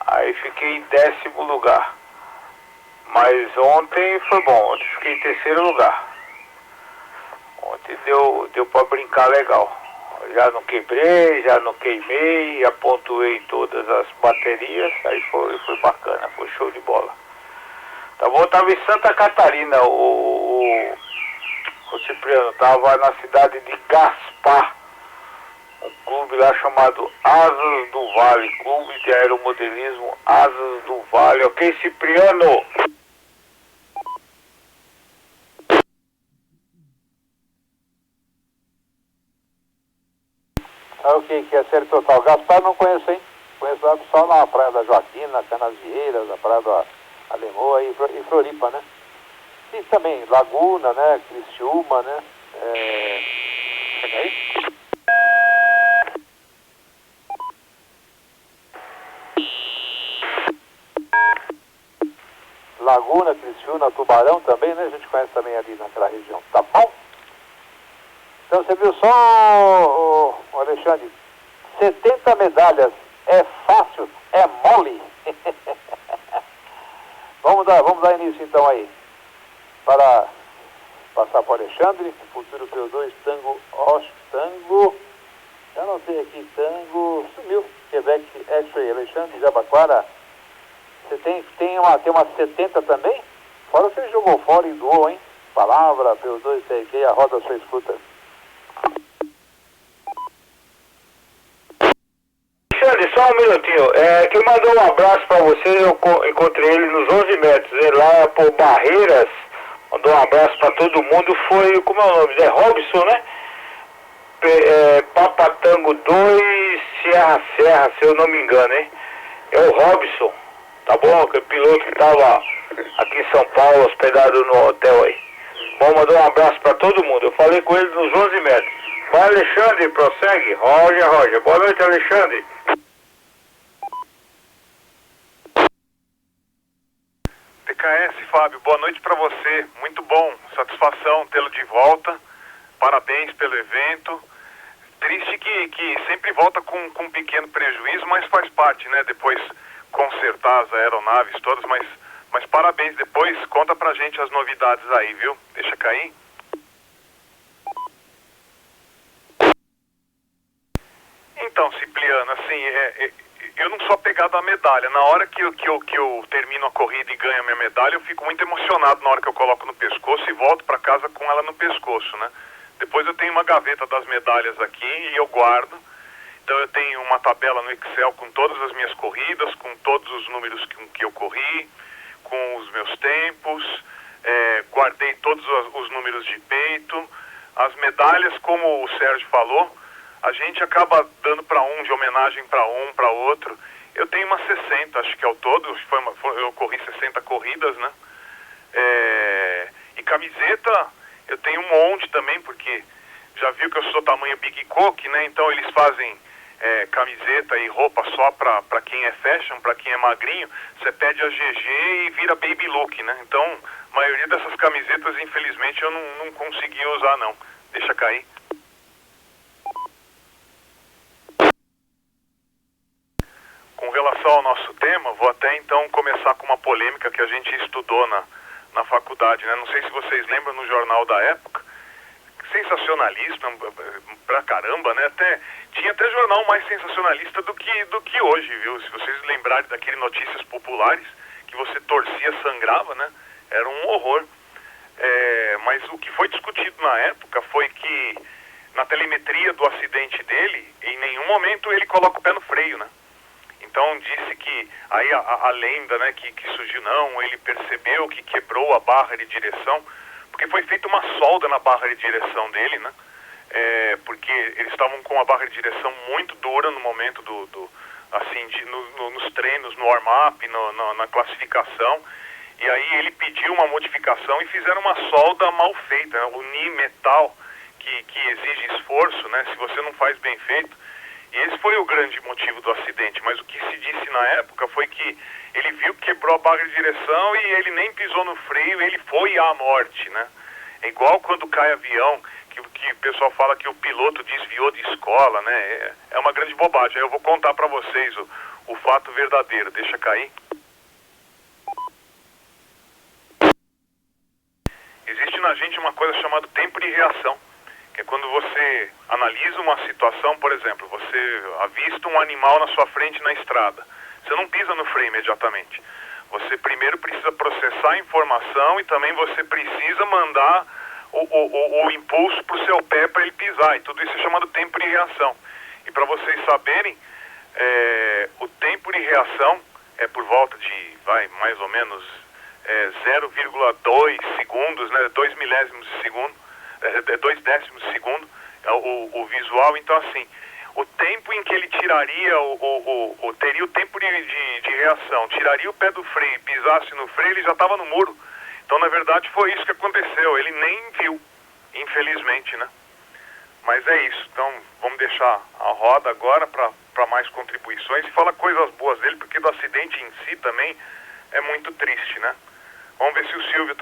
Aí fiquei em 10º lugar. Mas ontem foi bom, ontem fiquei em 3º lugar. Ontem deu para brincar legal. Já não quebrei, já não queimei, já pontuei todas as baterias, aí foi bacana, foi show de bola. Tá bom, tava em Santa Catarina, o Cipriano, tava na cidade de Gaspar, um clube lá chamado Asas do Vale, Clube de Aeromodelismo Asas do Vale, ok, Cipriano? Ah, o que é série total? Gaspar não conheço, hein? Conheço lá só na Praia da Joaquina, Canasvieiras, na Praia da Alemoa e Floripa, né? E também Laguna, né? Criciúma, né? Aí? Laguna, Criciúma, Tubarão também, né? A gente conhece também ali naquela região, tá bom? Então você viu só, o Alexandre, 70 medalhas, é fácil, é mole. vamos dar início então aí, para passar para o Alexandre, futuro P2, Tango, já anotei aqui, Tango, sumiu, Quebec, X-Ray, Alexandre, Jabaquara, você tem umas 70 também? Fora que você jogou fora e doou, hein? Palavra, P2, TRQ, a roda sua escuta. Alexandre, só um minutinho. Quem mandou um abraço pra você, eu encontrei ele nos 11 metros, ele lá por Barreiras, mandou um abraço pra todo mundo, foi, como é o nome? É Robson, né? Papatango 2, Serra, se eu não me engano, hein? É o Robson, tá bom? Que é o piloto que tava aqui em São Paulo, hospedado no hotel aí. Bom, mandou um abraço pra todo mundo, eu falei com ele nos 11 metros. Vai, Alexandre, prossegue. Roger. Boa noite, Alexandre. TKS, Fábio, boa noite para você. Muito bom, satisfação tê-lo de volta. Parabéns pelo evento. Triste que sempre volta com um pequeno prejuízo, mas faz parte, né? Depois consertar as aeronaves todas, mas parabéns. Depois conta pra gente as novidades aí, viu? Deixa cair. Então, Cipriano, assim, eu não sou apegado à medalha. Na hora que eu termino a corrida e ganho a minha medalha, eu fico muito emocionado na hora que eu coloco no pescoço e volto para casa com ela no pescoço, né? Depois eu tenho uma gaveta das medalhas aqui e eu guardo. Então eu tenho uma tabela no Excel com todas as minhas corridas, com todos os números que eu corri, com os meus tempos, guardei todos os números de peito. As medalhas, como o Sérgio falou, a gente acaba dando para um, de homenagem para um, para outro. Eu tenho umas 60, acho que ao todo, eu corri 60 corridas, né? E camiseta, eu tenho um monte também, porque já viu que eu sou tamanho Big Coke, né? Então eles fazem camiseta e roupa só para quem é fashion, para quem é magrinho. Você pede a GG e vira baby look, né? Então, a maioria dessas camisetas, infelizmente, eu não consegui usar, não. Deixa cair. Com relação ao nosso tema, vou até então começar com uma polêmica que a gente estudou na faculdade, né? Não sei se vocês lembram, no jornal da época, sensacionalista pra caramba, né? Tinha até jornal mais sensacionalista do que hoje, viu? Se vocês lembrarem daquele Notícias Populares, que você torcia, sangrava, né? Era um horror. Mas o que foi discutido na época foi que na telemetria do acidente dele, em nenhum momento ele coloca o pé no freio, né? Então disse que, aí a lenda, né, que surgiu, não, ele percebeu que quebrou a barra de direção, porque foi feita uma solda na barra de direção dele, né, porque eles estavam com a barra de direção muito dura no momento nos treinos, no warm-up, na classificação, e aí ele pediu uma modificação e fizeram uma solda mal feita, né, unir metal, que exige esforço, né, se você não faz bem feito. E esse foi o grande motivo do acidente, mas o que se disse na época foi que ele viu que quebrou a barra de direção e ele nem pisou no freio, ele foi à morte, né? É igual quando cai avião, que o pessoal fala que o piloto desviou de escola, né? É uma grande bobagem. Eu vou contar para vocês o fato verdadeiro. Deixa cair. Existe na gente uma coisa chamada tempo de reação, que é quando você analisa uma situação, por exemplo, você avista um animal na sua frente na estrada. Você não pisa no freio imediatamente. Você primeiro precisa processar a informação e também você precisa mandar o impulso para o seu pé para ele pisar. E tudo isso é chamado tempo de reação. E para vocês saberem, o tempo de reação é por volta de, mais ou menos 0,2 segundos, né, 2 milésimos de segundo, 2 décimos de segundo, o visual. Então, assim, o tempo em que ele tiraria, teria o tempo de reação, tiraria o pé do freio e pisasse no freio, ele já estava no muro. Então, na verdade, foi isso que aconteceu. Ele nem viu, infelizmente, né? Mas é isso. Então, vamos deixar a roda agora para mais contribuições e falar coisas boas dele, porque do acidente em si também é muito triste, né? Vamos ver se o Silvio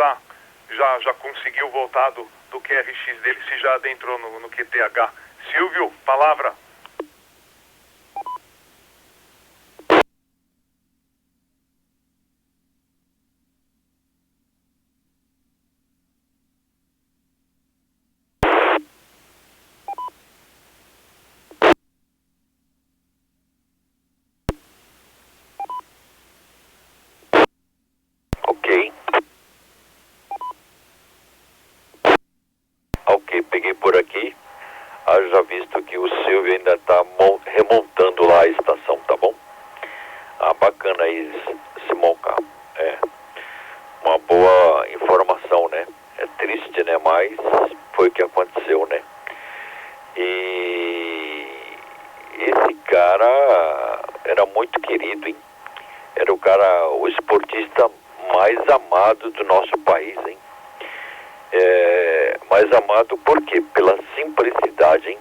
já conseguiu voltar do QRX dele, se já adentrou no QTH. Silvio, palavra. Ok, peguei por aqui. Haja visto que o Silvio ainda está remontando lá a estação, tá bom? Bacana aí, Simonca. Uma boa informação, né? É triste, né? Mas foi o que aconteceu, né? E esse cara era muito querido, hein? Era o esportista mais amado do nosso país, hein? Mais amado por quê? Pela simplicidade, hein?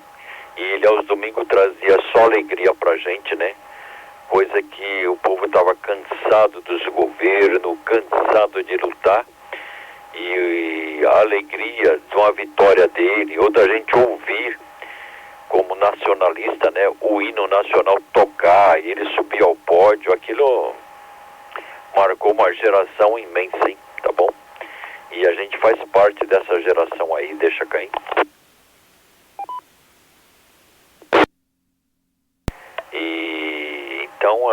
E ele aos domingos trazia só alegria pra gente, né? Coisa que o povo estava cansado dos governos, cansado de lutar. E a alegria de uma vitória dele, ou da gente ouvir como nacionalista, né? O hino nacional tocar, ele subir ao pódio, aquilo marcou uma geração imensa, hein? Tá bom? E a gente faz parte dessa geração aí, deixa cair. E então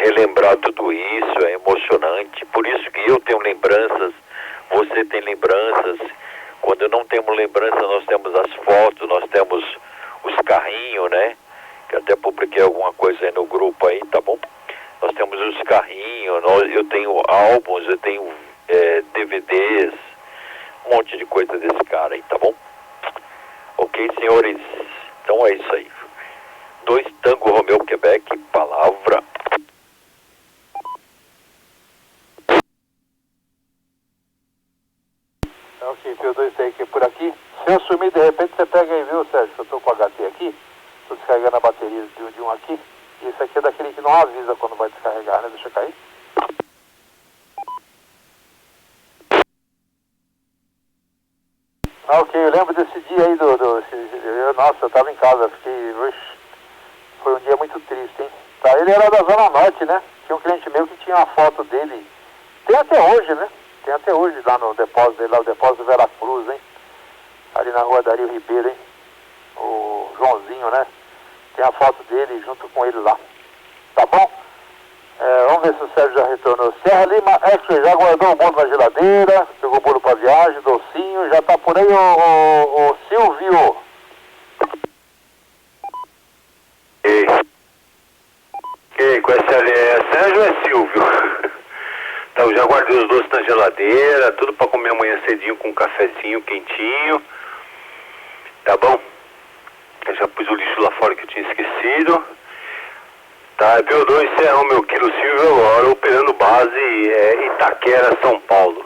relembrar tudo isso é emocionante. Por isso que eu tenho lembranças, você tem lembranças. Quando não temos lembrança, nós temos as fotos, nós temos os carrinhos, né? Que até publiquei alguma coisa aí no grupo aí, tá bom? Nós temos os carrinhos, eu tenho álbuns, eu tenho DVDs, um monte de coisa desse cara aí, tá bom? Ok, senhores? Então é isso aí. 2 Tango Romeo Quebec, palavra. Ok, P2 tem aqui por aqui. Se eu sumir, de repente você pega aí, viu, Sérgio? Eu tô com o HT aqui, tô descarregando a bateria de um aqui. E esse aqui é daquele que não avisa quando vai descarregar, né? Deixa eu cair. Ok, eu lembro desse dia aí nossa, eu tava em casa, foi um dia muito triste, hein? Tá, ele era da Zona Norte, né? Tinha um cliente meu que tinha uma foto dele, tem até hoje, né? Tem até hoje lá no depósito dele, lá o depósito Vera Cruz, hein? Ali na rua Dario Ribeiro, hein? O Joãozinho, né? Tem a foto dele junto com ele lá. Tá bom? Vamos ver se o Sérgio já retornou. Serra Lima X, já guardou o bolo na geladeira, pegou o bolo pra viagem, docinho, já tá por aí o Silvio. Com essa Sérgio ou é Silvio? Então, já guardei os doces na geladeira, tudo pra comer amanhã cedinho com um cafezinho quentinho. Tá bom? Eu já pus o lixo lá fora que eu tinha esquecido. Tá, P2 Serra Romeo Quilo Silvio agora, operando base Itaquera, São Paulo.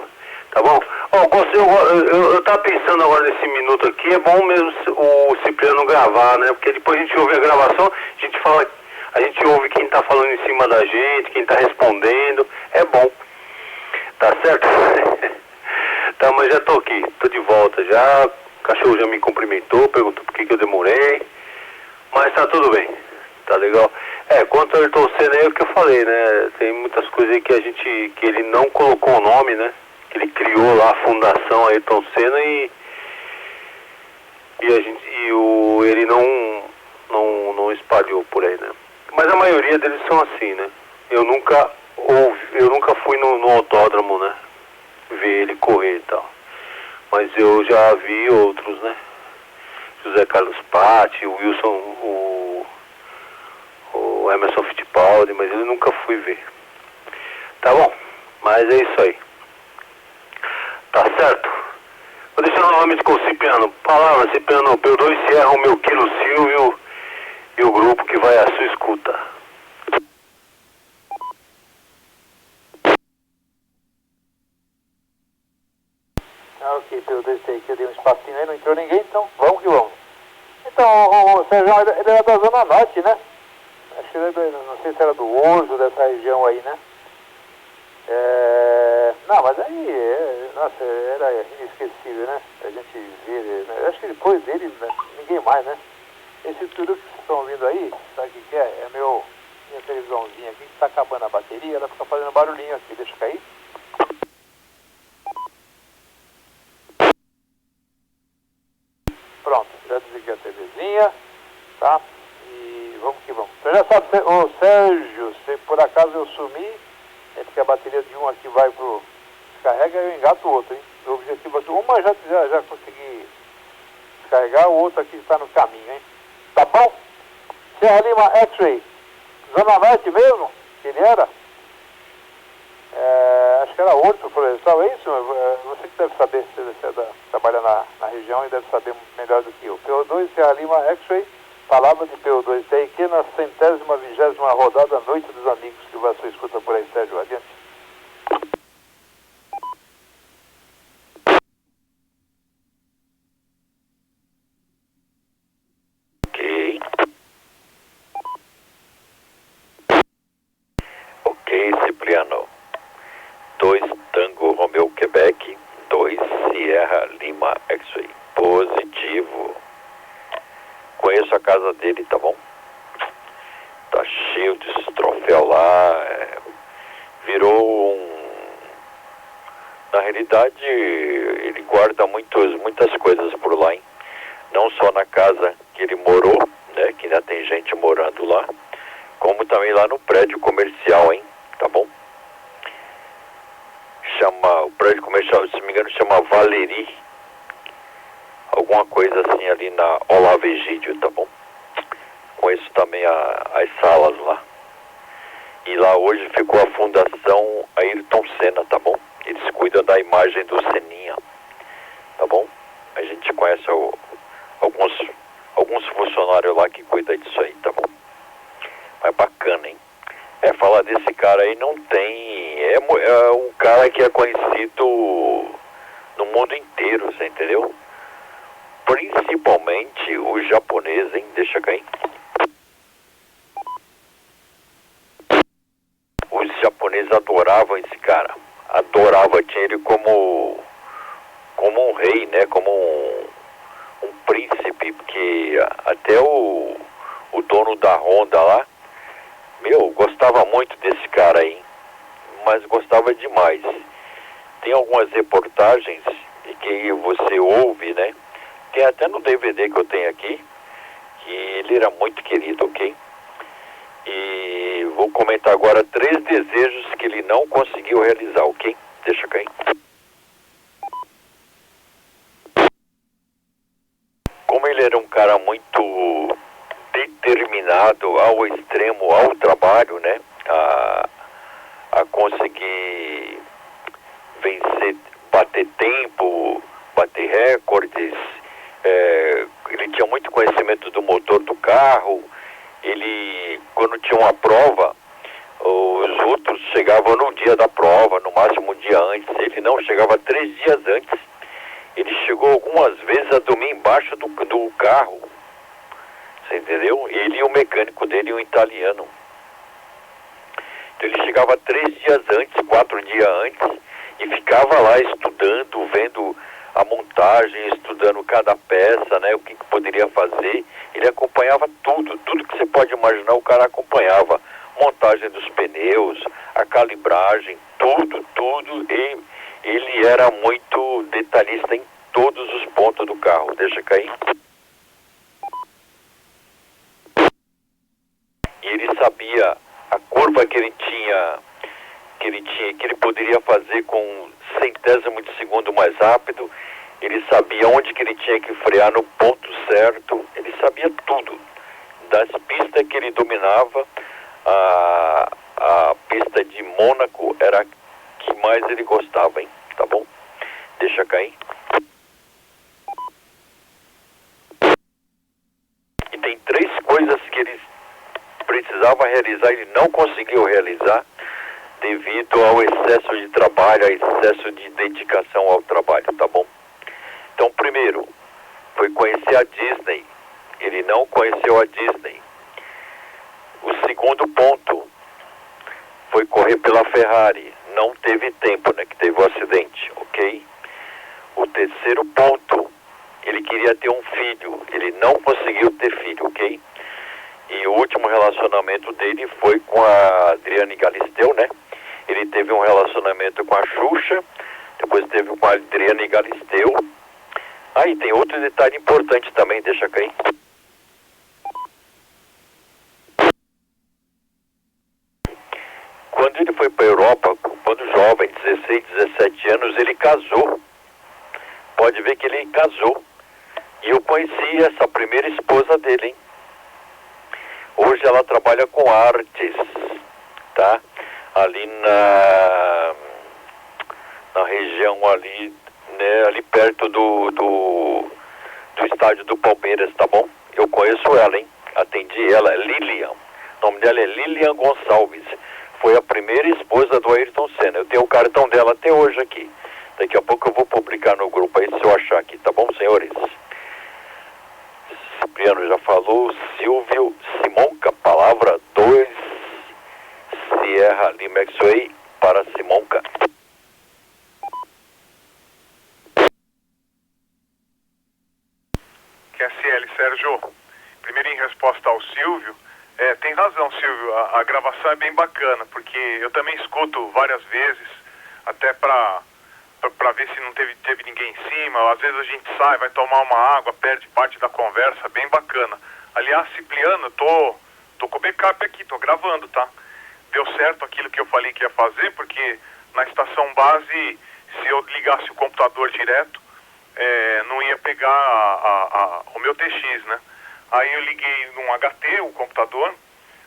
Tá bom? Eu tava pensando agora nesse minuto aqui, é bom mesmo o Cipriano gravar, né? Porque depois a gente ouve a gravação, a gente ouve quem tá falando em cima da gente, quem tá respondendo, é bom. Tá certo? Tá, mas já tô aqui, tô de volta já, o cachorro já me cumprimentou, perguntou por que eu demorei, mas tá tudo bem, tá legal. Quanto ao Ayrton Senna é o que eu falei, né? Tem muitas coisas aí que ele não colocou o nome, né? Ele criou lá a Fundação Ayrton Senna e ele não espalhou por aí, né? Mas a maioria deles são assim, né? Eu nunca fui no autódromo, né? Ver ele correr e tal. Mas eu já vi outros, né? José Carlos Patti, o Wilson, o Emerson Fittipaldi, mas eu nunca fui ver. Tá bom, mas é isso aí. Tá certo? Vou deixar novamente com o Cipriano. Palavra, Cipriano, P2 Sierra, o meu Quilo Silvio e o grupo que vai à sua escuta. Ok, P2 tem aqui, eu dei um espacinho aí, não entrou ninguém, então vamos que vamos. Então, o Sérgio, ele era da Zona Norte, né? Acho que não sei se era do Oso, dessa região aí, né? Não, mas aí, nossa, era inesquecível, né? A gente vê, né? Acho que depois dele, né? Ninguém mais, né? Esse tudo que vocês estão ouvindo aí, sabe o que é? É minha televisãozinha aqui que tá acabando a bateria, ela fica fazendo barulhinho aqui, deixa eu cair. Pronto, já desliguei a TVzinha, tá? E vamos que vamos. Você já sabe, ô Sérgio, se por acaso eu sumir, é porque a bateria de um aqui vai pro descarrega e eu engato o outro, hein? O objetivo aqui, uma já consegui descarregar, o outro aqui está no caminho, hein? Tá bom? Serra Lima X-Ray, Zona Norte mesmo, que ele era? Acho que era Horto Florestal, é isso? Você que deve saber, você trabalha na região e deve saber melhor do que eu. PO2 Serra Lima X-Ray, palavra de PO2 TIQ na 120ª rodada Noite dos Amigos, que você escuta por aí, Sérgio, adiante. Ok, Cipriano. 2 Tango Romeo Quebec, 2 Sierra Lima X-Ray. Positivo. Conheço a casa dele, tá bom? Tá cheio de troféu lá. Virou Na realidade, ele guarda muitas coisas por lá, hein? Não só na casa que ele morou, né? Que ainda tem gente morando lá, como também lá no prédio comercial, hein? Tá bom? O prédio comercial, se não me engano, chama Valérie. Alguma coisa assim ali na Olavo Egídio, tá bom? Conheço também as salas lá. E lá hoje ficou a Fundação Ayrton Senna, tá bom? Eles cuidam da imagem do Seninha, tá bom? A gente conhece alguns funcionários lá que cuidam disso aí, tá bom? Mas bacana, hein? Falar desse cara aí não tem... É um cara que é conhecido no mundo inteiro, você entendeu? Principalmente os japoneses, hein? Deixa cair. Os japoneses adoravam esse cara. Adoravam, tinha ele como um rei, né? Como um príncipe, porque até o dono da Honda lá, gostava muito desse cara aí, mas gostava demais. Tem algumas reportagens que você ouve, né? Tem até no DVD que eu tenho aqui, que ele era muito querido, ok? E vou comentar agora 3 desejos que ele não conseguiu realizar, ok? Deixa cair. Como ele era um cara muito determinado ao extremo, ao trabalho, né? A conseguir vencer, bater tempo, bater recordes. Ele tinha muito conhecimento do motor do carro. Ele, quando tinha uma prova, Os outros chegavam no dia da prova, no máximo um dia antes. Ele não, chegava 3 dias antes. Ele chegou algumas vezes a dormir embaixo do carro. Você entendeu? Ele e o mecânico dele, um italiano. Então ele chegava 3 dias antes, 4 dias antes, e ficava lá estudando, vendo a montagem, estudando cada peça, né, o que poderia fazer. Ele acompanhava tudo que você pode imaginar, o cara acompanhava. Montagem dos pneus, a calibragem, tudo. E ele era muito detalhista em todos os pontos do carro. Deixa cair. E ele sabia a curva que ele poderia fazer com um centésimo de segundo mais rápido. Ele sabia onde que ele tinha que frear no ponto certo. Ele sabia tudo. Das pistas que ele dominava, a pista de Mônaco era a que mais ele gostava, hein? Tá bom? Deixa cair. E tem 3 coisas que ele precisava realizar, ele não conseguiu realizar devido ao excesso de trabalho, ao excesso de dedicação ao trabalho, tá bom? Então, primeiro, foi conhecer a Disney. Ele não conheceu a Disney. O segundo ponto foi correr pela Ferrari. Não teve tempo, né? Que teve o acidente, ok? O terceiro ponto, ele queria ter um filho. Ele não conseguiu ter filho, ok? E o último relacionamento dele foi com a Adriane Galisteu, né? Ele teve um relacionamento com a Xuxa, depois teve com a Adriane Galisteu. E tem outro detalhe importante também, deixa cair. Quando ele foi para a Europa, quando jovem, 16, 17 anos, ele casou. Pode ver que ele casou. E eu conheci essa primeira esposa dele, hein? Hoje ela trabalha com artes, tá? Ali na região ali, né? Ali perto do estádio do Palmeiras, tá bom? Eu conheço ela, hein? Atendi ela, Lilian. O nome dela é Lilian Gonçalves. Foi a primeira esposa do Ayrton Senna. Eu tenho o cartão dela até hoje aqui. Daqui a pouco eu vou publicar no grupo aí, se eu achar aqui, tá bom, senhores? Cipriano já falou. Silvio Simonca, palavra 2, Sierra Lima X-Way para Simonca. QSL, Sérgio. Primeiro, em resposta ao Silvio, tem razão, Silvio, a gravação é bem bacana, porque eu também escuto várias vezes, até pra ver se não teve ninguém em cima. Às vezes a gente sai, vai tomar uma água, perde parte da conversa, bem bacana. Aliás, Cipriano, tô com o backup aqui, tô gravando, tá? Deu certo aquilo que eu falei que ia fazer, porque na estação base, se eu ligasse o computador direto, não ia pegar o meu TX, né? Aí eu liguei num HT, o computador,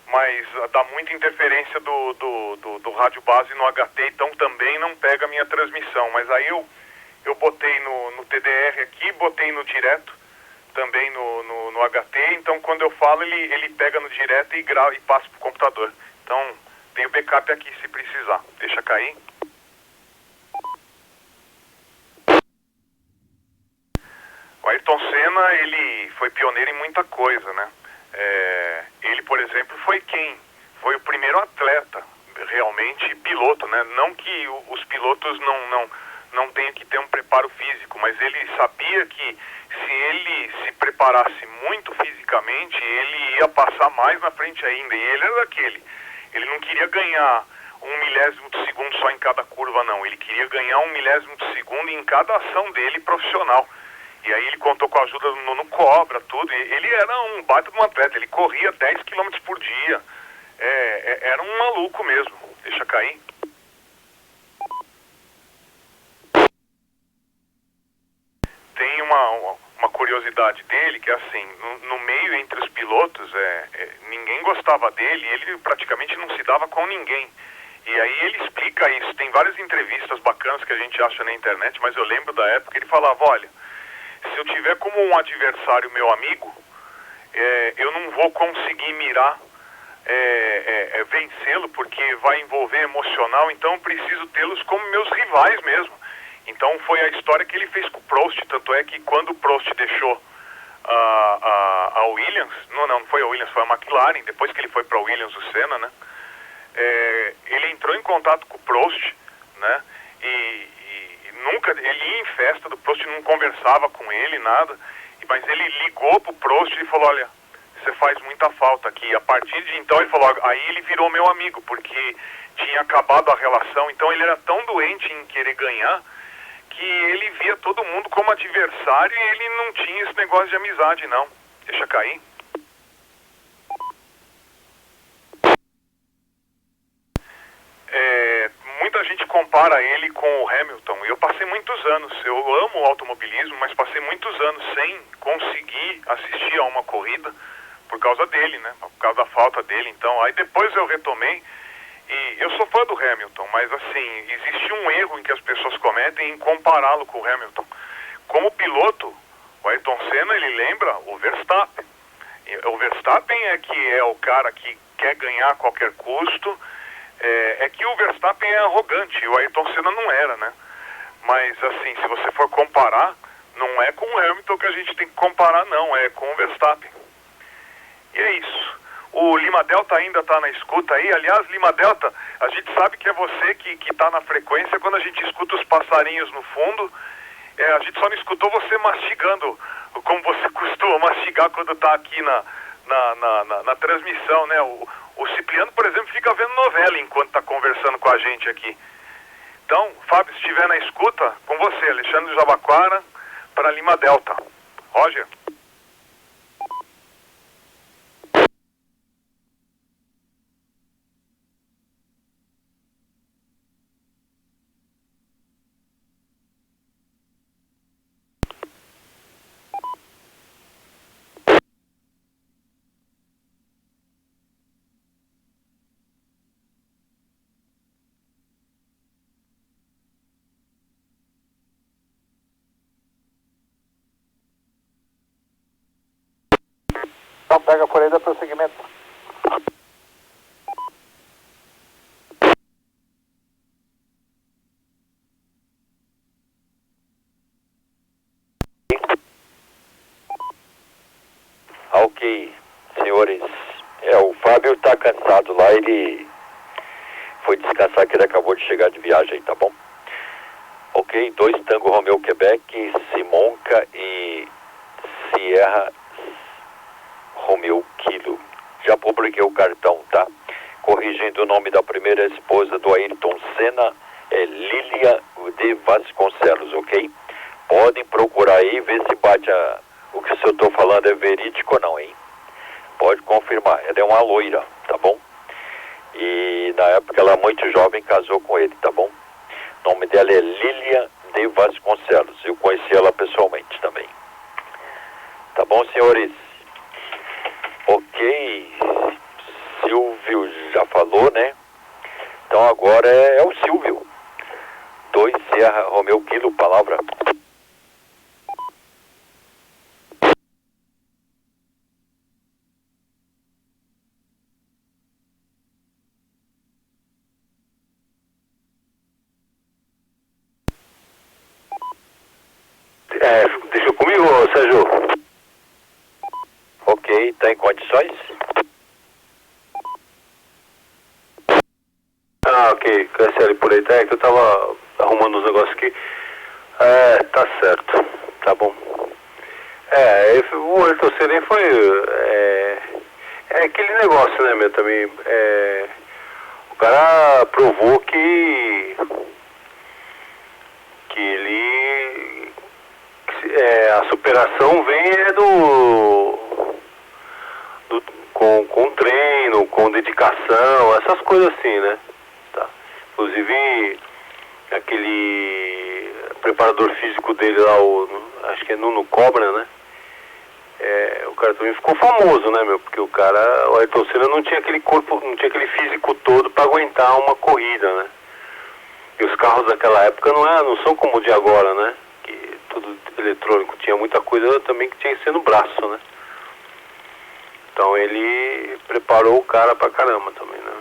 mas dá muita interferência do rádio base no HT, então também não pega a minha transmissão. Mas aí eu botei no TDR aqui, botei no direto, também no HT, então quando eu falo ele pega no direto e grava e passa pro computador. Então tem o backup aqui se precisar. Deixa cair. O Ayrton Senna, ele foi pioneiro em muita coisa, né? Ele, por exemplo, foi o primeiro atleta, realmente piloto, né? Não que os pilotos não tenham que ter um preparo físico, mas ele sabia que se ele se preparasse muito fisicamente, ele ia passar mais na frente ainda. E ele era daquele. Ele não queria ganhar 1/1000 de segundo só em cada curva, não. Ele queria ganhar 1/1000 de segundo em cada ação dele profissional. E aí ele contou com a ajuda do Nuno Cobra, tudo. E ele era um baita de um atleta, ele corria 10 km por dia. Era um maluco mesmo. Deixa cair. Tem uma curiosidade dele, que é assim, no meio entre os pilotos, ninguém gostava dele, ele praticamente não se dava com ninguém. E aí ele explica isso. Tem várias entrevistas bacanas que a gente acha na internet, mas eu lembro da época, ele falava, olha, se eu tiver como um adversário meu amigo, eu não vou conseguir mirar vencê-lo, porque vai envolver emocional, então eu preciso tê-los como meus rivais mesmo. Então foi a história que ele fez com o Prost, tanto é que quando o Prost deixou a Williams, não foi a Williams, foi a McLaren, depois que ele foi para a Williams, o Senna, né? Ele entrou em contato com o Prost, né? E nunca, ele ia em festa do Prost, não conversava com ele, nada, mas ele ligou pro Prost e falou, olha, você faz muita falta aqui. A partir de então ele falou, aí ele virou meu amigo, porque tinha acabado a relação, então ele era tão doente em querer ganhar, que ele via todo mundo como adversário e ele não tinha esse negócio de amizade, não. Deixa cair. Muita gente compara ele com o Hamilton. Eu passei muitos anos, eu amo o automobilismo, mas passei muitos anos sem conseguir assistir a uma corrida por causa dele, né? Por causa da falta dele. Então, aí depois eu retomei. E eu sou fã do Hamilton, mas assim, existe um erro em que as pessoas cometem em compará-lo com o Hamilton. Como piloto, o Ayrton Senna, ele lembra o Verstappen. O Verstappen é o cara que quer ganhar a qualquer custo. É que o Verstappen é arrogante, e o Ayrton Senna não era, né? Mas assim, se você for comparar, não é com o Hamilton que a gente tem que comparar, não, é com o Verstappen. E é isso. O Lima Delta ainda está na escuta aí. Aliás, Lima Delta, a gente sabe que é você que está na frequência. Quando a gente escuta os passarinhos no fundo, a gente só não escutou você mastigando, como você costuma mastigar quando está aqui na transmissão, né? O Cipriano, por exemplo, fica vendo novela enquanto está conversando com a gente aqui. Então, Fábio, se estiver na escuta, com você, Alexandre Jabaquara, para Lima Delta. Roger. Então pega por aí, dá prosseguimento. Ok, senhores. O Fábio está cansado lá, ele foi descansar que ele acabou de chegar de viagem, tá bom? Ok, 2 Tango Romeo Quebec, Simonca e Sierra Romeo Kilo. Já publiquei o cartão, tá? Corrigindo o nome da primeira esposa do Ayrton Senna, é Lilia de Vasconcelos, ok? Podem procurar aí, ver se bate o que eu estou falando é verídico ou não, hein? Pode confirmar, ela é uma loira, tá bom? E na época ela muito jovem casou com ele, tá bom? O nome dela é Lilia de Vasconcelos, eu conheci ela pessoalmente também. Tá bom, senhores? Ok, Silvio já falou, né? Então agora é o Silvio. 2 Sierra Romeo Kilo, palavra. Deixa comigo, Sérgio. Ok, tá em condições? Ok, cancele por aí, tá? É que eu tava arrumando uns negócios aqui. Tá certo, tá bom. O Ayrton Senna foi... É aquele negócio, né, meu, também. O cara provou que ele... a superação vem com treino, com dedicação, essas coisas assim, né? Tá. Inclusive, aquele preparador físico dele lá, acho que é Nuno Cobra, né? O cara também ficou famoso, né, meu? Porque o Ayrton Senna não tinha aquele corpo, não tinha aquele físico todo para aguentar uma corrida, né? E os carros daquela época não são como o de agora, né? Que tudo eletrônico, tinha muita coisa também que tinha que ser no braço, né? Então ele preparou o cara pra caramba também, né?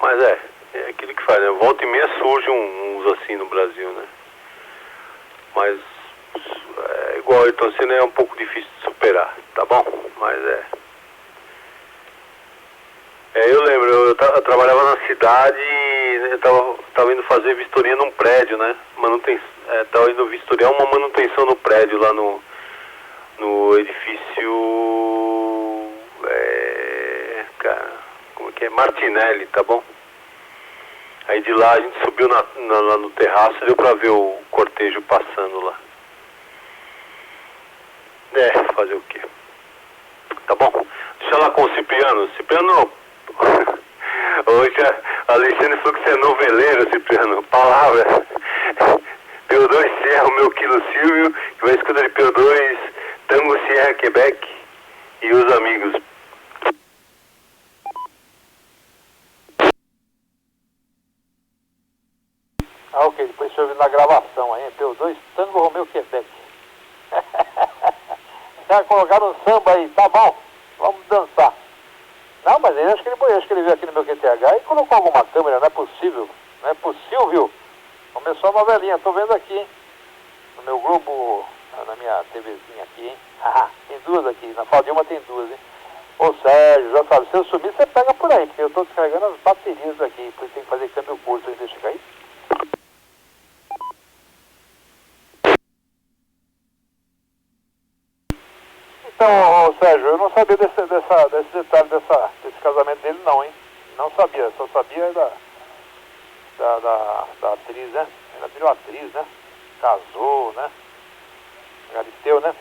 Mas é aquilo que faz, né? Volta e meia surge uns assim no Brasil, né? Mas igual eu tô sendo, é um pouco difícil de superar, tá bom? Mas eu lembro, eu trabalhava na cidade e eu tava indo fazer vistoria num prédio, né? Tava indo vistoriar uma manutenção no prédio lá no edifício, cara, como é que é? Martinelli, tá bom? Aí de lá a gente subiu lá no terraço e deu pra ver o cortejo passando lá. Fazer o quê? Tá bom? Deixa lá com o Cipriano. Cipriano, hoje a Alexandre falou que você é noveleiro, Cipriano. Palavra. P2 Sierra, o meu quilo Silvio, que vai escutar de P2, Tango Sierra, Quebec e os amigos. Ok, depois você ouviu na gravação aí, P2 Tango Romeu Quebec. Já colocaram um samba aí, tá bom, vamos dançar. Não, mas ele acho que ele veio aqui no meu QTH e colocou alguma câmera, não é possível, Começou a novelinha, tô vendo aqui, hein? No meu Globo, na minha TVzinha aqui, hein? Tem duas aqui, na fala de uma tem duas, hein? Ô Sérgio, já sabe, se eu sumir você pega por aí, porque eu tô descarregando as baterias aqui, porque tem que fazer câmbio curto aí, deixa cair. Então, Sérgio, eu não sabia desse detalhe desse casamento dele não, hein? Não sabia, só sabia da atriz, né? Ela virou atriz, né? Casou, né? Galisteu, né?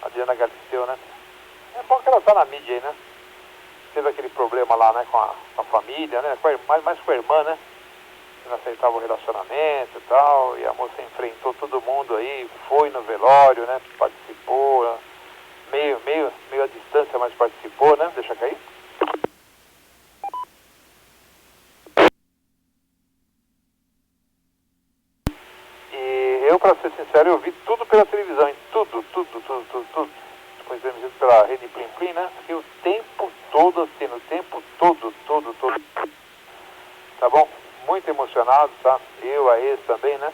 Adriana Galisteu, né? É bom que ela tá na mídia aí, né? Teve aquele problema lá, né? Com a família, né? Mais com a irmã, né? Que não aceitava o relacionamento e tal. E a moça enfrentou todo mundo aí, foi no velório, né? Participou, né? Meio à distância, mas participou, né? Deixa cair. E eu, pra ser sincero, eu vi tudo pela televisão, hein? Tudo. Depois transmitido pela Rede Plim Plim, né? Fiquei o tempo todo assistindo, o tempo todo. Tá bom? Muito emocionado, tá? Eu, a ex também, né?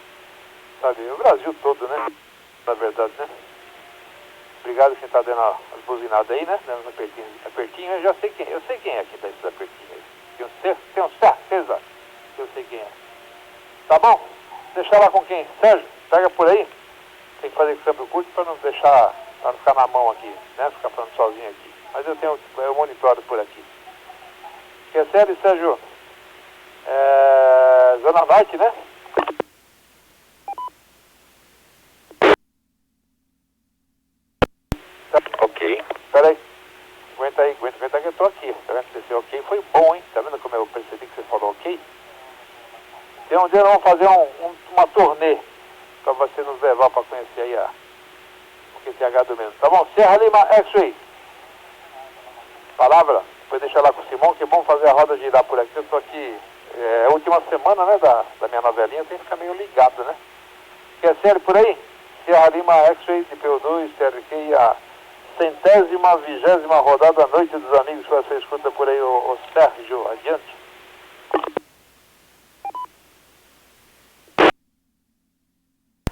Sabe, o Brasil todo, né? Na verdade, né? Obrigado quem tá dando as buzinadas aí, né? Dando apertinho, eu já sei quem. Eu sei quem é que dá esses apertinhos aí. Tenho certeza que eu sei quem é. Tá bom? Deixar lá com quem? Sérgio, pega por aí. Tem que fazer câmbio curto pra não ficar na mão aqui, né? Ficar falando sozinho aqui. Mas eu monitoro por aqui. Que é sério, Sérgio? Zona Norte, né? Ok. Pera aí. Aguenta que eu tô aqui. Tá vendo? Esse ok foi bom, hein? Tá vendo como eu percebi que você falou ok? Tem um dia nós vamos fazer uma turnê pra você nos levar pra conhecer aí o QTH do mesmo. Tá bom? Serra Lima X-Ray. Palavra? Depois deixar lá com o Simão, que é bom fazer a roda girar por aqui. Eu tô aqui, a última semana, né, da minha novelinha, eu tenho que ficar meio ligado, né? Quer sério por aí? Serra Lima X-Ray de PO2, TRQ e a 120ª rodada da Noite dos Amigos que você escuta por aí, o Sérgio, adiante.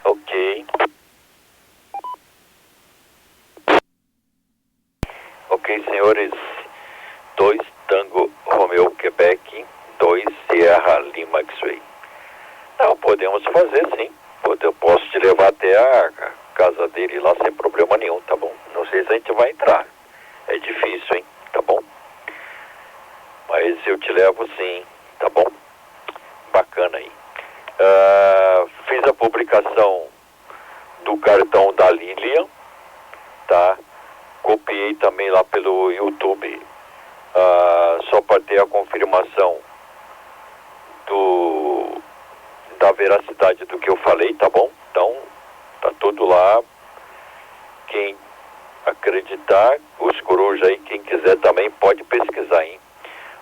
Ok. Ok, senhores. 2 Tango Romeo Quebec, 2 Sierra Lima X-Ray. Não, podemos fazer sim. Eu posso te levar até a casa dele lá sem problema nenhum, tá bom? Não sei se a gente vai entrar. É difícil, hein? Tá bom? Mas eu te levo sim, tá bom? Bacana aí. Fiz a publicação do cartão da Lilian, tá? Copiei também lá pelo YouTube, só para ter a confirmação da veracidade do que eu falei, tá bom? Então, tá tudo lá. Quem acreditar, os corujas aí, quem quiser também pode pesquisar, hein?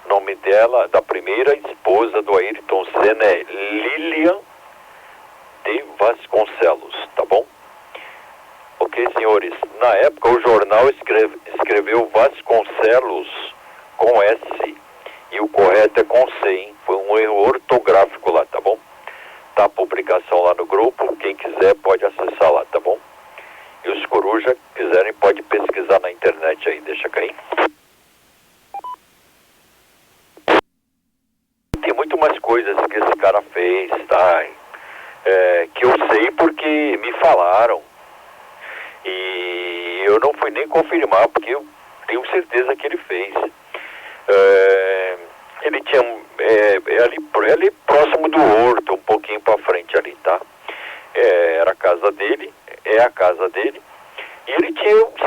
O nome dela, da primeira esposa do Ayrton Senna, é Lilian de Vasconcelos, tá bom? Ok, senhores, na época o jornal escreveu Vasconcelos com S e o correto é com C, hein? Foi um erro ortográfico lá, tá bom? Tá a publicação lá no grupo, quem quiser pode acessar lá, tá bom? E os coruja quiserem pode pesquisar na internet aí, deixa cair. Tem muito mais coisas que esse cara fez, tá? Que eu sei porque me falaram. E eu não fui nem confirmar, porque eu tenho certeza que ele fez. Ele tinha ali próximo do horto, um pouquinho pra frente ali, tá? Era a casa dele, é a casa dele. E ele tinha uns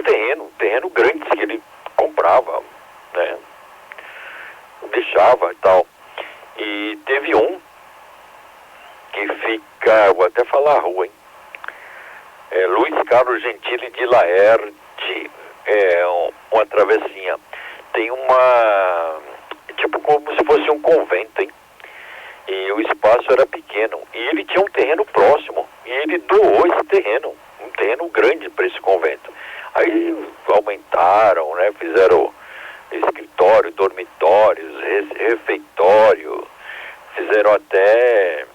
terreno grandes que ele comprava, né? Deixava e tal. E teve um que fica, vou até falar a rua, hein? Luiz Carlos Gentili de Laerte, uma travessinha. Tem tipo como se fosse um convento, hein? E o espaço era pequeno. E ele tinha um terreno próximo. E ele doou esse terreno, um terreno grande para esse convento. Aí aumentaram, né? Fizeram escritório, dormitórios, refeitório. Fizeram até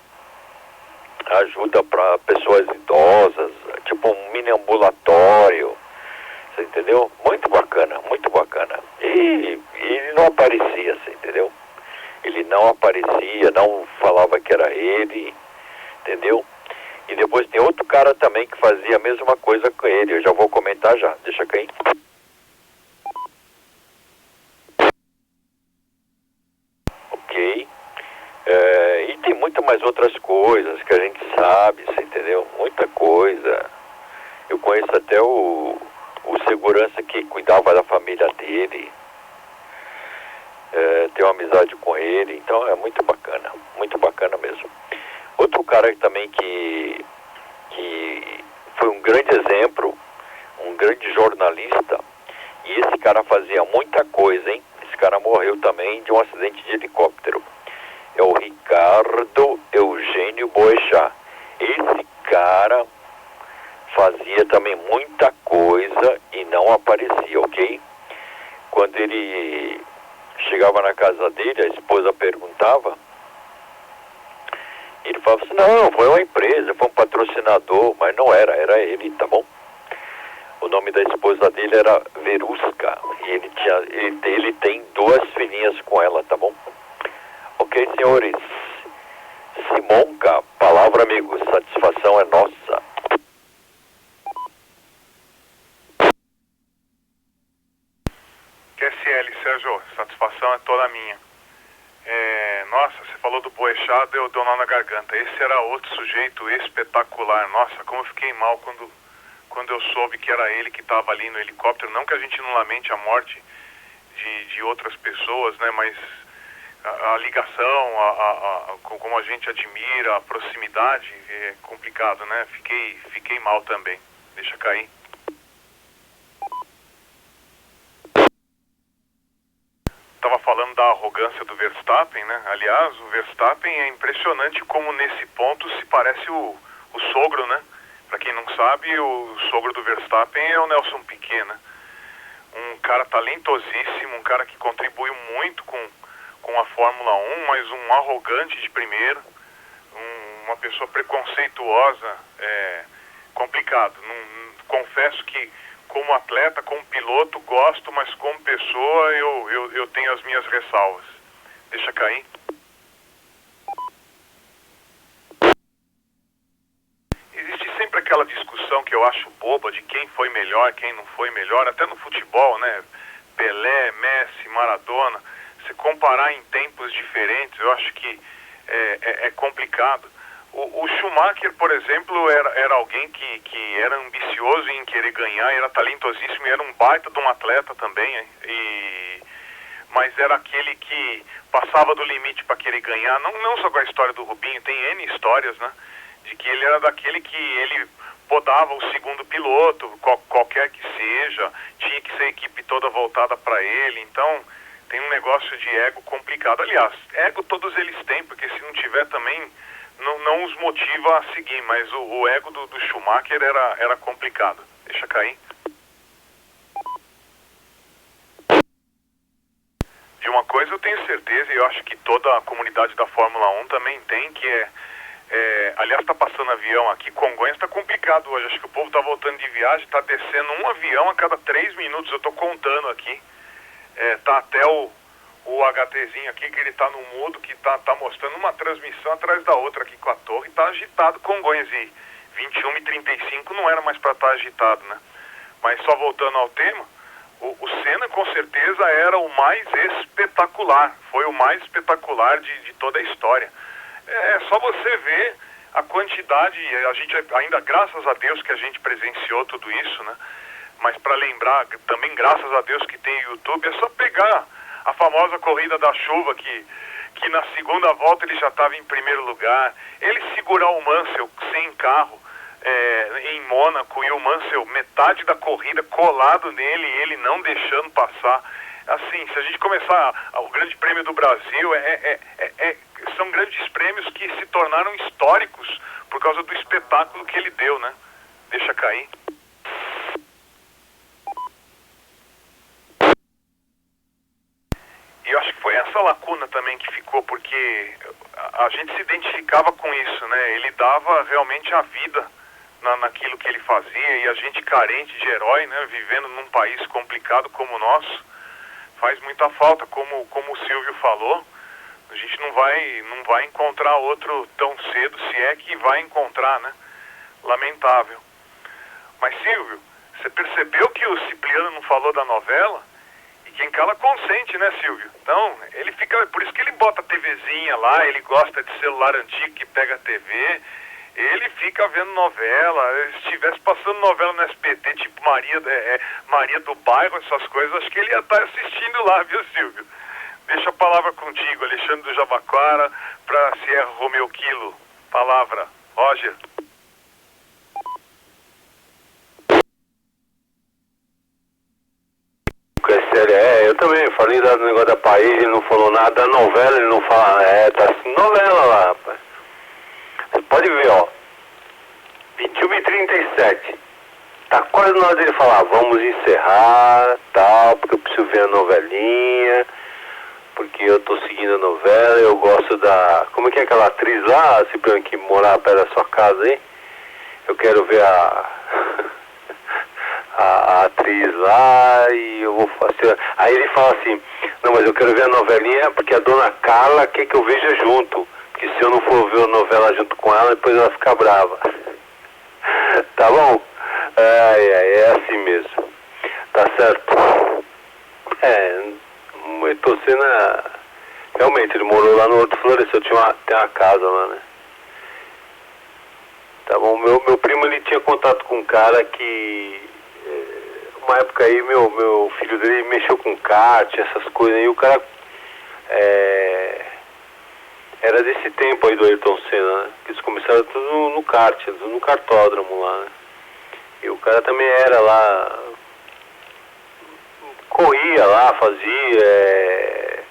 ajuda para pessoas idosas, tipo um mini ambulatório, você entendeu? Muito bacana, muito bacana. E ele não aparecia, você entendeu? Ele não aparecia, não falava que era ele, entendeu? E depois tem outro cara também que fazia a mesma coisa com ele, eu já vou comentar já, deixa cair. Ok. E tem muito mais outras coisas que a gente sabe, você entendeu? Muita coisa. Eu conheço até o segurança que cuidava da família dele. Tenho amizade com ele, então é muito bacana mesmo. Outro cara também que foi um grande exemplo, um grande jornalista, e esse cara fazia muita coisa, hein? Esse cara morreu também de um acidente de helicóptero. É o Ricardo Eugênio Boechat. Esse cara fazia também muita coisa e não aparecia, ok? Quando ele chegava na casa dele, a esposa perguntava, ele falava assim, não, foi uma empresa, foi um patrocinador, mas não era ele, tá bom? O nome da esposa dele era Verusca, e ele tem 2 filhinhas com ela, tá bom? Ok, senhores. Simonca, palavra, amigo. Satisfação é nossa. QSL, Sérgio, satisfação é toda minha. Nossa, você falou do Boechat, deu nó na garganta. Esse era outro sujeito espetacular. Nossa, como eu fiquei mal quando eu soube que era ele que estava ali no helicóptero. Não que a gente não lamente a morte de outras pessoas, né? Mas a ligação, como a gente admira, a proximidade, é complicado, né? Fiquei mal também. Deixa cair. Estava falando da arrogância do Verstappen, né? Aliás, o Verstappen é impressionante como nesse ponto se parece o sogro, né? Para quem não sabe, o sogro do Verstappen é o Nelson Piquet, né? Um cara talentosíssimo, um cara que contribui muito com a Fórmula 1, mas um arrogante de primeira, uma pessoa preconceituosa, complicado. Confesso que como atleta, como piloto, gosto, mas como pessoa eu tenho as minhas ressalvas. Deixa cair. Existe sempre aquela discussão que eu acho boba de quem foi melhor, quem não foi melhor, até no futebol, né? Pelé, Messi, Maradona. Se comparar em tempos diferentes, eu acho que é complicado. O Schumacher, por exemplo, era alguém que era ambicioso em querer ganhar, era talentosíssimo e era um baita de um atleta também, mas era aquele que passava do limite para querer ganhar, não só com a história do Rubinho, tem N histórias, né? De que ele era daquele que ele podava o segundo piloto, qualquer que seja, tinha que ser a equipe toda voltada para ele, então tem um negócio de ego complicado. Aliás, ego todos eles têm, porque se não tiver também não os motiva a seguir, mas o ego do Schumacher era complicado. Deixa cair. De uma coisa eu tenho certeza, e eu acho que toda a comunidade da Fórmula 1 também tem, que aliás, está passando avião aqui, Congonhas está complicado hoje, acho que o povo está voltando de viagem, está descendo um avião a cada 3 minutos, eu estou contando aqui, tá até o HTzinho aqui, que ele está no mudo, que tá mostrando uma transmissão atrás da outra aqui com a torre, está agitado Congonhas, e 21h35 não era mais para estar agitado, né? Mas só voltando ao tema, o Senna com certeza era o mais espetacular, foi o mais espetacular de toda a história. É só você ver a quantidade, a gente ainda, graças a Deus que a gente presenciou tudo isso, né? Mas para lembrar, também graças a Deus que tem YouTube, é só pegar a famosa corrida da chuva que na segunda volta ele já estava em primeiro lugar, ele segurar o Mansell sem carro em Mônaco e o Mansell metade da corrida colado nele e ele não deixando passar. Assim, se a gente começar o Grande Prêmio do Brasil, são grandes prêmios que se tornaram históricos por causa do espetáculo que ele deu, né? Deixa cair. E eu acho que foi essa lacuna também que ficou, porque a gente se identificava com isso, né? Ele dava realmente a vida naquilo que ele fazia, e a gente carente de herói, né? Vivendo num país complicado como o nosso, faz muita falta, como o Silvio falou, a gente não vai encontrar outro tão cedo, se é que vai encontrar, né? Lamentável. Mas Silvio, você percebeu que o Cipriano não falou da novela? E quem cala consente, né, Silvio? Então, ele fica, por isso que ele bota a TVzinha lá, ele gosta de celular antigo que pega a TV, ele fica vendo novela. Se estivesse passando novela no SBT, tipo Maria do Bairro, essas coisas, acho que ele ia estar assistindo lá, viu, Silvio? Deixa a palavra contigo, Alexandre do Jabaquara, para Sierra Romeo Kilo. Palavra, Roger. Eu também falei do negócio da país, ele não falou nada da novela, ele não fala, tá assim, novela lá, rapaz. Você pode ver, ó, 21h37, tá quase na hora dele falar, vamos encerrar, tal, porque eu preciso ver a novelinha, porque eu tô seguindo a novela, eu gosto como é que é aquela atriz lá, Cipriano, que morava perto da sua casa aí? Eu quero ver a atriz lá e eu vou fazer. Aí ele fala assim, não, mas eu quero ver a novelinha porque a dona Carla quer que eu veja junto, porque se eu não for ver a novela junto com ela, depois ela fica brava. Tá bom? É assim mesmo. Tá certo? O Ayrton Senna, realmente, ele morou lá no Horto Floresceu, tem uma casa lá, né? Tá bom? Meu primo, ele tinha contato com um cara que uma época aí, meu filho dele mexeu com kart, essas coisas, e o cara era desse tempo aí do Ayrton Senna, né? Que eles começaram tudo no kart, tudo no kartódromo lá, né? E o cara também era lá, corria lá, fazia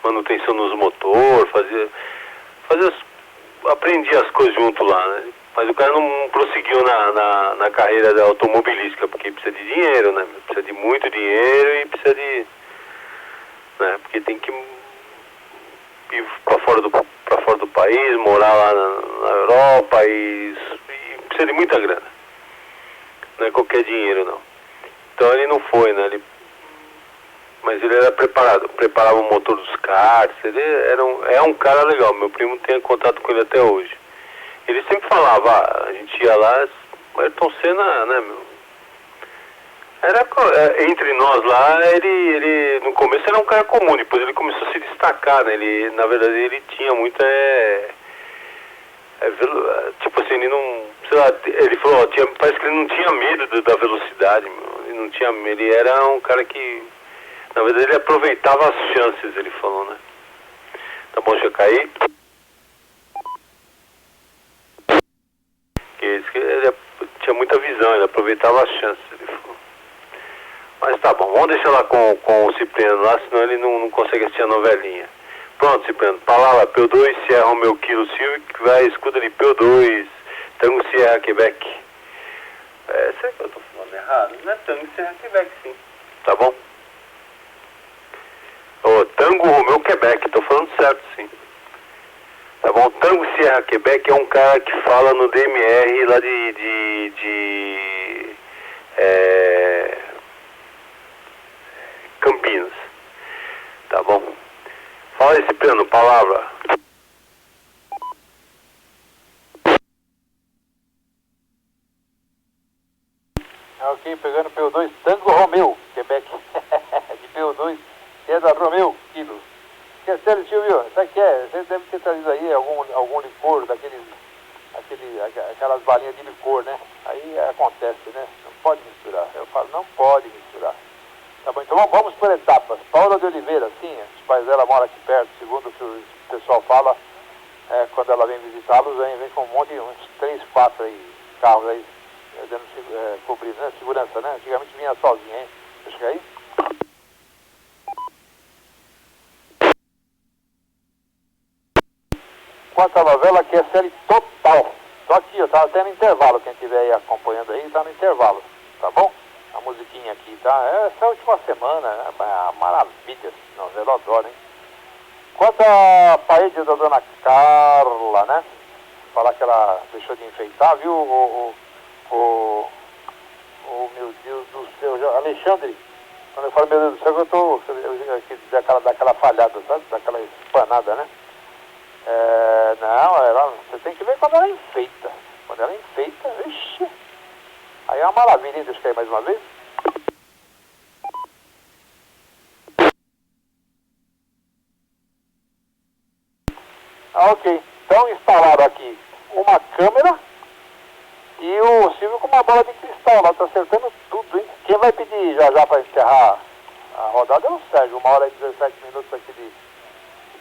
manutenção nos motores, aprendia as coisas junto lá, né? Mas o cara não prosseguiu na carreira da automobilística, porque precisa de dinheiro, né? Precisa de muito dinheiro e precisa de... né? Porque tem que ir para fora do país, morar lá na Europa e precisa de muita grana. Não é qualquer dinheiro, não. Então ele não foi, né? Mas ele era preparava o motor dos karts, ele é um cara legal, meu primo tem contato com ele até hoje. Ele sempre falava, a gente ia lá, o Ayrton Senna, né, meu? Entre nós lá, ele no começo era um cara comum, depois ele começou a se destacar, né? Ele, na verdade, ele tinha muita, tipo assim, ele não, sei lá, ele falou, parece que ele não tinha medo da velocidade, meu. Ele era um cara que, na verdade, ele aproveitava as chances, ele falou, né? Tá bom, já caí? Ele tinha muita visão, ele aproveitava as chances, ele falou. Mas tá bom, vamos deixar lá com o Cipriano lá, senão ele não consegue assistir a novelinha. Pronto, Cipriano, palavra P2, Sierra Romeo Kilo Silvio, que vai, escuta ali, P2, Tango Sierra Quebec. Será que eu tô falando errado? Não é Tango Sierra Quebec, sim. Tá bom? Ô, Tango Romeu Quebec, tô falando certo, sim. Tá bom? Tango Sierra Quebec é um cara que fala no DMR lá Campinas. Tá bom? Fala esse plano, palavra. Ok, pegando PO2, Tango Romeu, Quebec. De PO2, César Romeu, Kilo. Sério, Silvio, sabe o que é? Você deve ter trazido aí algum licor, aquelas balinhas de licor, né? Aí acontece, né? Não pode misturar. Eu falo, não pode misturar. Tá bom, então vamos por etapas. Paula de Oliveira, sim, os pais dela moram aqui perto, segundo o que o pessoal fala, quando ela vem visitá-los, vem com um monte, uns 3, 4 aí, carros aí, cobrindo, né? Segurança, né? Antigamente vinha sozinha, hein? Deixa eu aí. Quanto à novela, que é série total. Só aqui, eu tava até no intervalo, quem estiver aí acompanhando aí, tá no intervalo, tá bom? A musiquinha aqui, tá? Essa última semana, é uma maravilha, novela, eu adoro, hein? Quanto à parede da dona Carla, né? Falar que ela deixou de enfeitar, viu? Meu Deus do céu, Alexandre, quando eu falo meu Deus do céu, eu tô daquela falhada, sabe? Daquela espanada, né? Não, você tem que ver quando ela enfeita. Quando ela enfeita, vixi. Aí é uma maravilha, hein? Deixa eu cair mais uma vez. Ok, então instalaram aqui uma câmera e o Silvio com uma bola de cristal lá, tá acertando tudo, hein? Quem vai pedir já para encerrar a rodada é o Sérgio, 1h e 17 minutos aqui de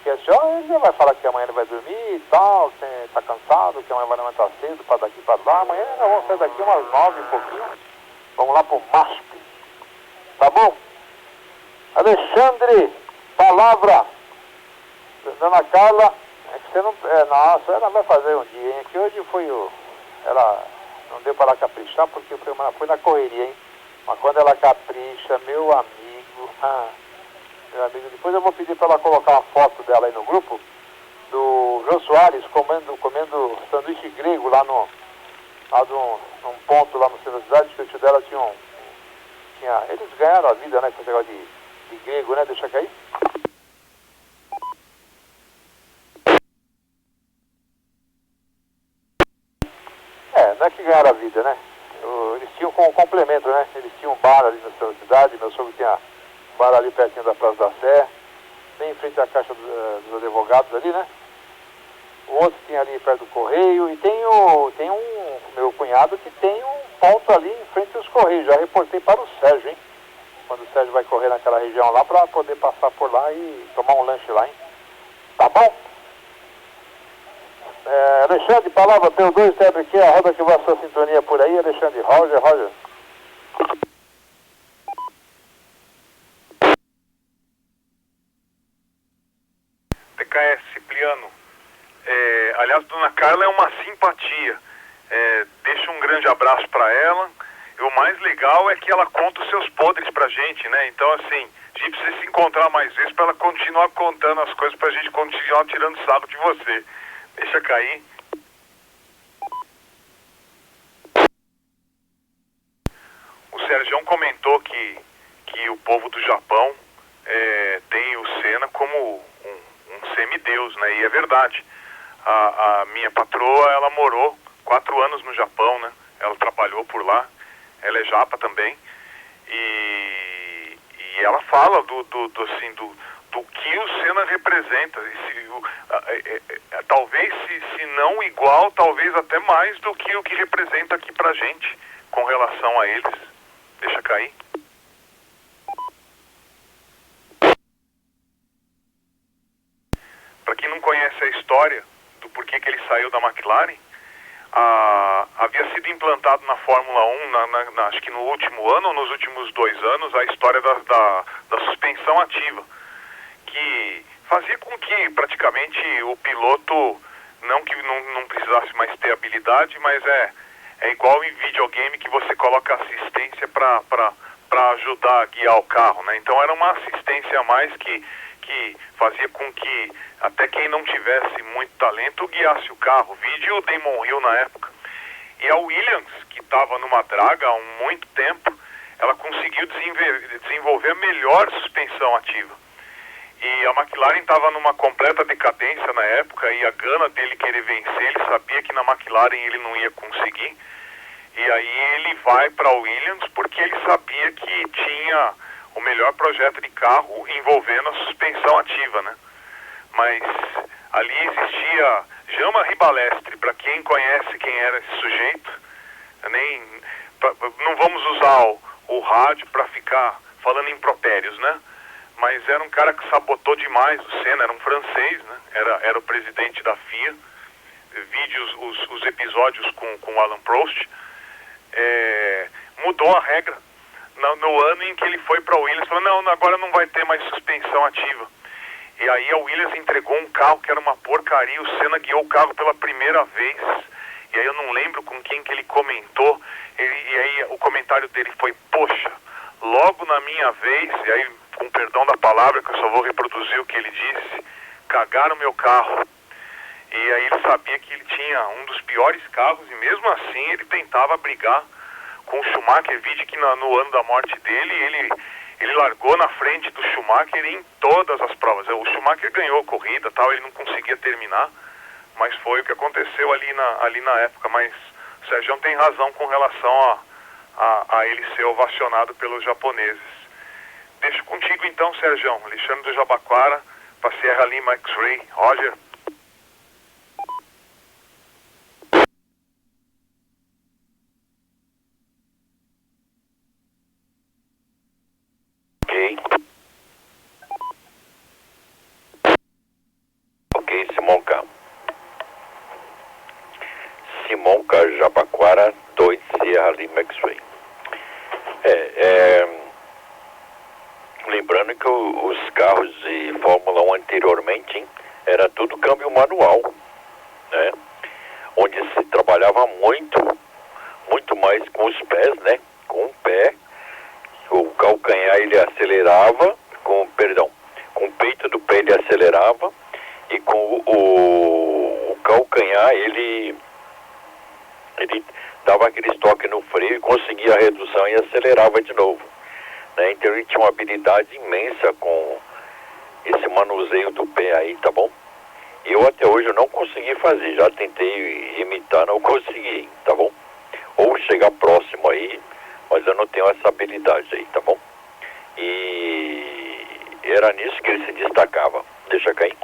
QSO. Ele já vai falar que amanhã ele vai dormir e tal, que tá cansado, que amanhã vai levantar cedo para daqui para lá. Amanhã nós vamos sair daqui umas 9 e pouquinho, vamos lá pro MASP, tá bom? Alexandre, palavra. Dona Carla, é que você não... nossa, ela vai fazer um dia, hein? Que hoje foi ela não deu para ela caprichar porque foi na correria, hein? Mas quando ela capricha, meu amigo... depois eu vou pedir para ela colocar uma foto dela aí no grupo do Jô Soares comendo sanduíche grego lá num ponto lá no centro da cidade, que o tio dela tinha... Eles ganharam a vida, né? Com esse negócio de grego, né? Deixa cair. Não é que ganharam a vida, né? Eles tinham como complemento, né? Eles tinham um bar ali na sua cidade, meu sogro tinha um bar ali pertinho da Praça da Sé, bem em frente à Caixa dos Advogados ali, né? O outro tinha ali perto do Correio, e tem um meu cunhado que tem um ponto ali em frente aos Correios. Já reportei para o Sérgio, hein? Quando o Sérgio vai correr naquela região lá, para poder passar por lá e tomar um lanche lá, hein? Tá bom? Alexandre, palavra, PO2, Tebre aqui, a roda que vai a sua sintonia por aí, Alexandre, Roger. TKS Cipriano, aliás, Dona Carla é uma simpatia, deixa um grande abraço para ela, e o mais legal é que ela conta os seus podres pra gente, né? Então, assim, a gente precisa se encontrar mais vezes para ela continuar contando as coisas pra gente continuar tirando sarro de você. Deixa cair. O Sérgio comentou que o povo do Japão tem o Senna como um semideus, né? E é verdade. A minha patroa, ela morou 4 anos no Japão, né? Ela trabalhou por lá. Ela é japa também. E ela fala do que o Senna representa. Talvez, se não igual, talvez até mais do que o que representa aqui pra gente com relação a eles. Deixa cair. Para quem não conhece a história do porquê que ele saiu da McLaren, havia sido implantado na Fórmula 1, acho que no último ano ou nos últimos 2 anos, a história da suspensão ativa, que fazia com que praticamente o piloto não precisasse mais ter habilidade, mas é igual em videogame que você coloca assistência para para ajudar a guiar o carro, né? Então era uma assistência a mais que fazia com que até quem não tivesse muito talento guiasse o carro. Vídeo o Damon Hill na época. E a Williams, que estava numa draga há muito tempo, ela conseguiu desenvolver a melhor suspensão ativa. E a McLaren estava numa completa decadência na época, e a gana dele querer vencer, ele sabia que na McLaren ele não ia conseguir. E aí ele vai para a Williams porque ele sabia que tinha o melhor projeto de carro envolvendo a suspensão ativa, né? Mas ali existia Jama Ribalestre, para quem conhece quem era esse sujeito, não vamos usar o rádio para ficar falando impropérios, né? Mas era um cara que sabotou demais o Senna, era um francês, né? Era o presidente da FIA. Vídeos, os episódios com o Alan Prost. Mudou a regra no ano em que ele foi para a Williams. Falou, não, agora não vai ter mais suspensão ativa. E aí a Williams entregou um carro que era uma porcaria. O Senna guiou o carro pela primeira vez. E aí eu não lembro com quem que ele comentou. E aí o comentário dele foi, poxa, logo na minha vez, e aí com perdão da palavra, que eu só vou reproduzir o que ele disse, cagaram meu carro. E aí ele sabia que ele tinha um dos piores carros, e mesmo assim ele tentava brigar com o Schumacher. Vide que no ano da morte dele, ele largou na frente do Schumacher em todas as provas. O Schumacher ganhou a corrida, tal, ele não conseguia terminar, mas foi o que aconteceu ali na época. Mas o Sérgio tem razão com relação a ele ser ovacionado pelos japoneses. Deixo contigo então, Sérgio. Alexandre do Jabaquara, para Sierra Lima X-Ray. Roger. Ok, Simonca. Simonca, Jabaquara, 2 Sierra Lima X-Ray. Lembrando que os carros de Fórmula 1 anteriormente, hein, era tudo câmbio manual, né? Onde se trabalhava muito mais com os pés, né? Com o pé, o calcanhar ele acelerava, com o peito do pé ele acelerava, e com o calcanhar ele dava aquele toque no freio e conseguia a redução e acelerava de novo, né? Então ele tinha uma habilidade imensa com esse manuseio do pé aí, tá bom? Eu até hoje eu não consegui fazer, já tentei imitar, não consegui, tá bom? Ou chegar próximo aí, mas eu não tenho essa habilidade aí, tá bom? E era nisso que ele se destacava. Deixa cair.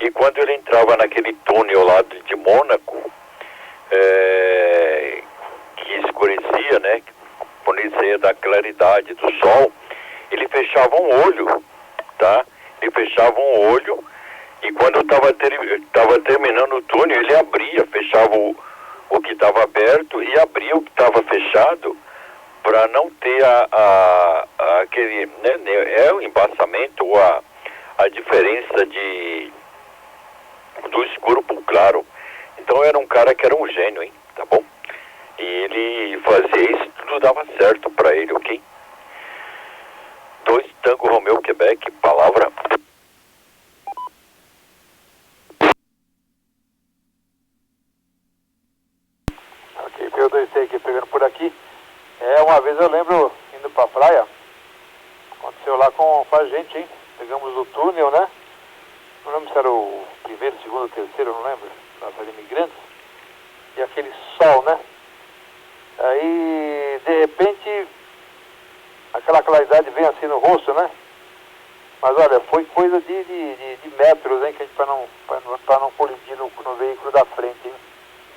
E quando ele entrava naquele túnel lá de Mônaco, que escurecia, né? Quando ele saía da claridade do sol, ele fechava um olho, tá? Ele fechava um olho, e quando estava terminando o túnel, ele abria, fechava o que estava aberto e abria o que estava fechado, para não ter aquele, né, o embaçamento ou a diferença do escuro para o claro. Então era um cara que era um gênio, hein, tá bom? E ele fazia isso, tudo dava certo para ele, ok? 2 Tango Romeo Quebec, palavra. Ok, P2C aqui pegando por aqui. Uma vez eu lembro indo pra praia, aconteceu lá com a gente, hein? Pegamos o túnel, né? Não lembro se era o primeiro, segundo, terceiro, não lembro, para imigrantes. E aquele sol, né? Aí, de repente, aquela claridade vem assim no rosto, né? Mas olha, foi coisa de metros, hein? Que a gente, para não colidir no veículo da frente, hein?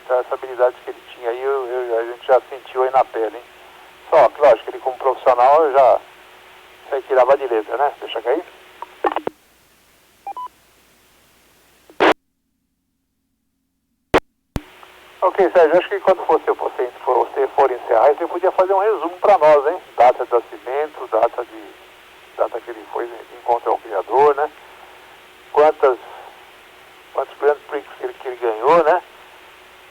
Então, essa habilidade que ele tinha aí, a gente já sentiu aí na pele, hein? Só que, lógico, ele como profissional, eu já sei que tirava de letra, né? Deixa cair. Ok, Sérgio, acho que quando você for encerrar, você podia fazer um resumo para nós, hein? Data de nascimento, data que ele foi encontrar o criador, né? Quantos Grand Prix que ele ganhou, né?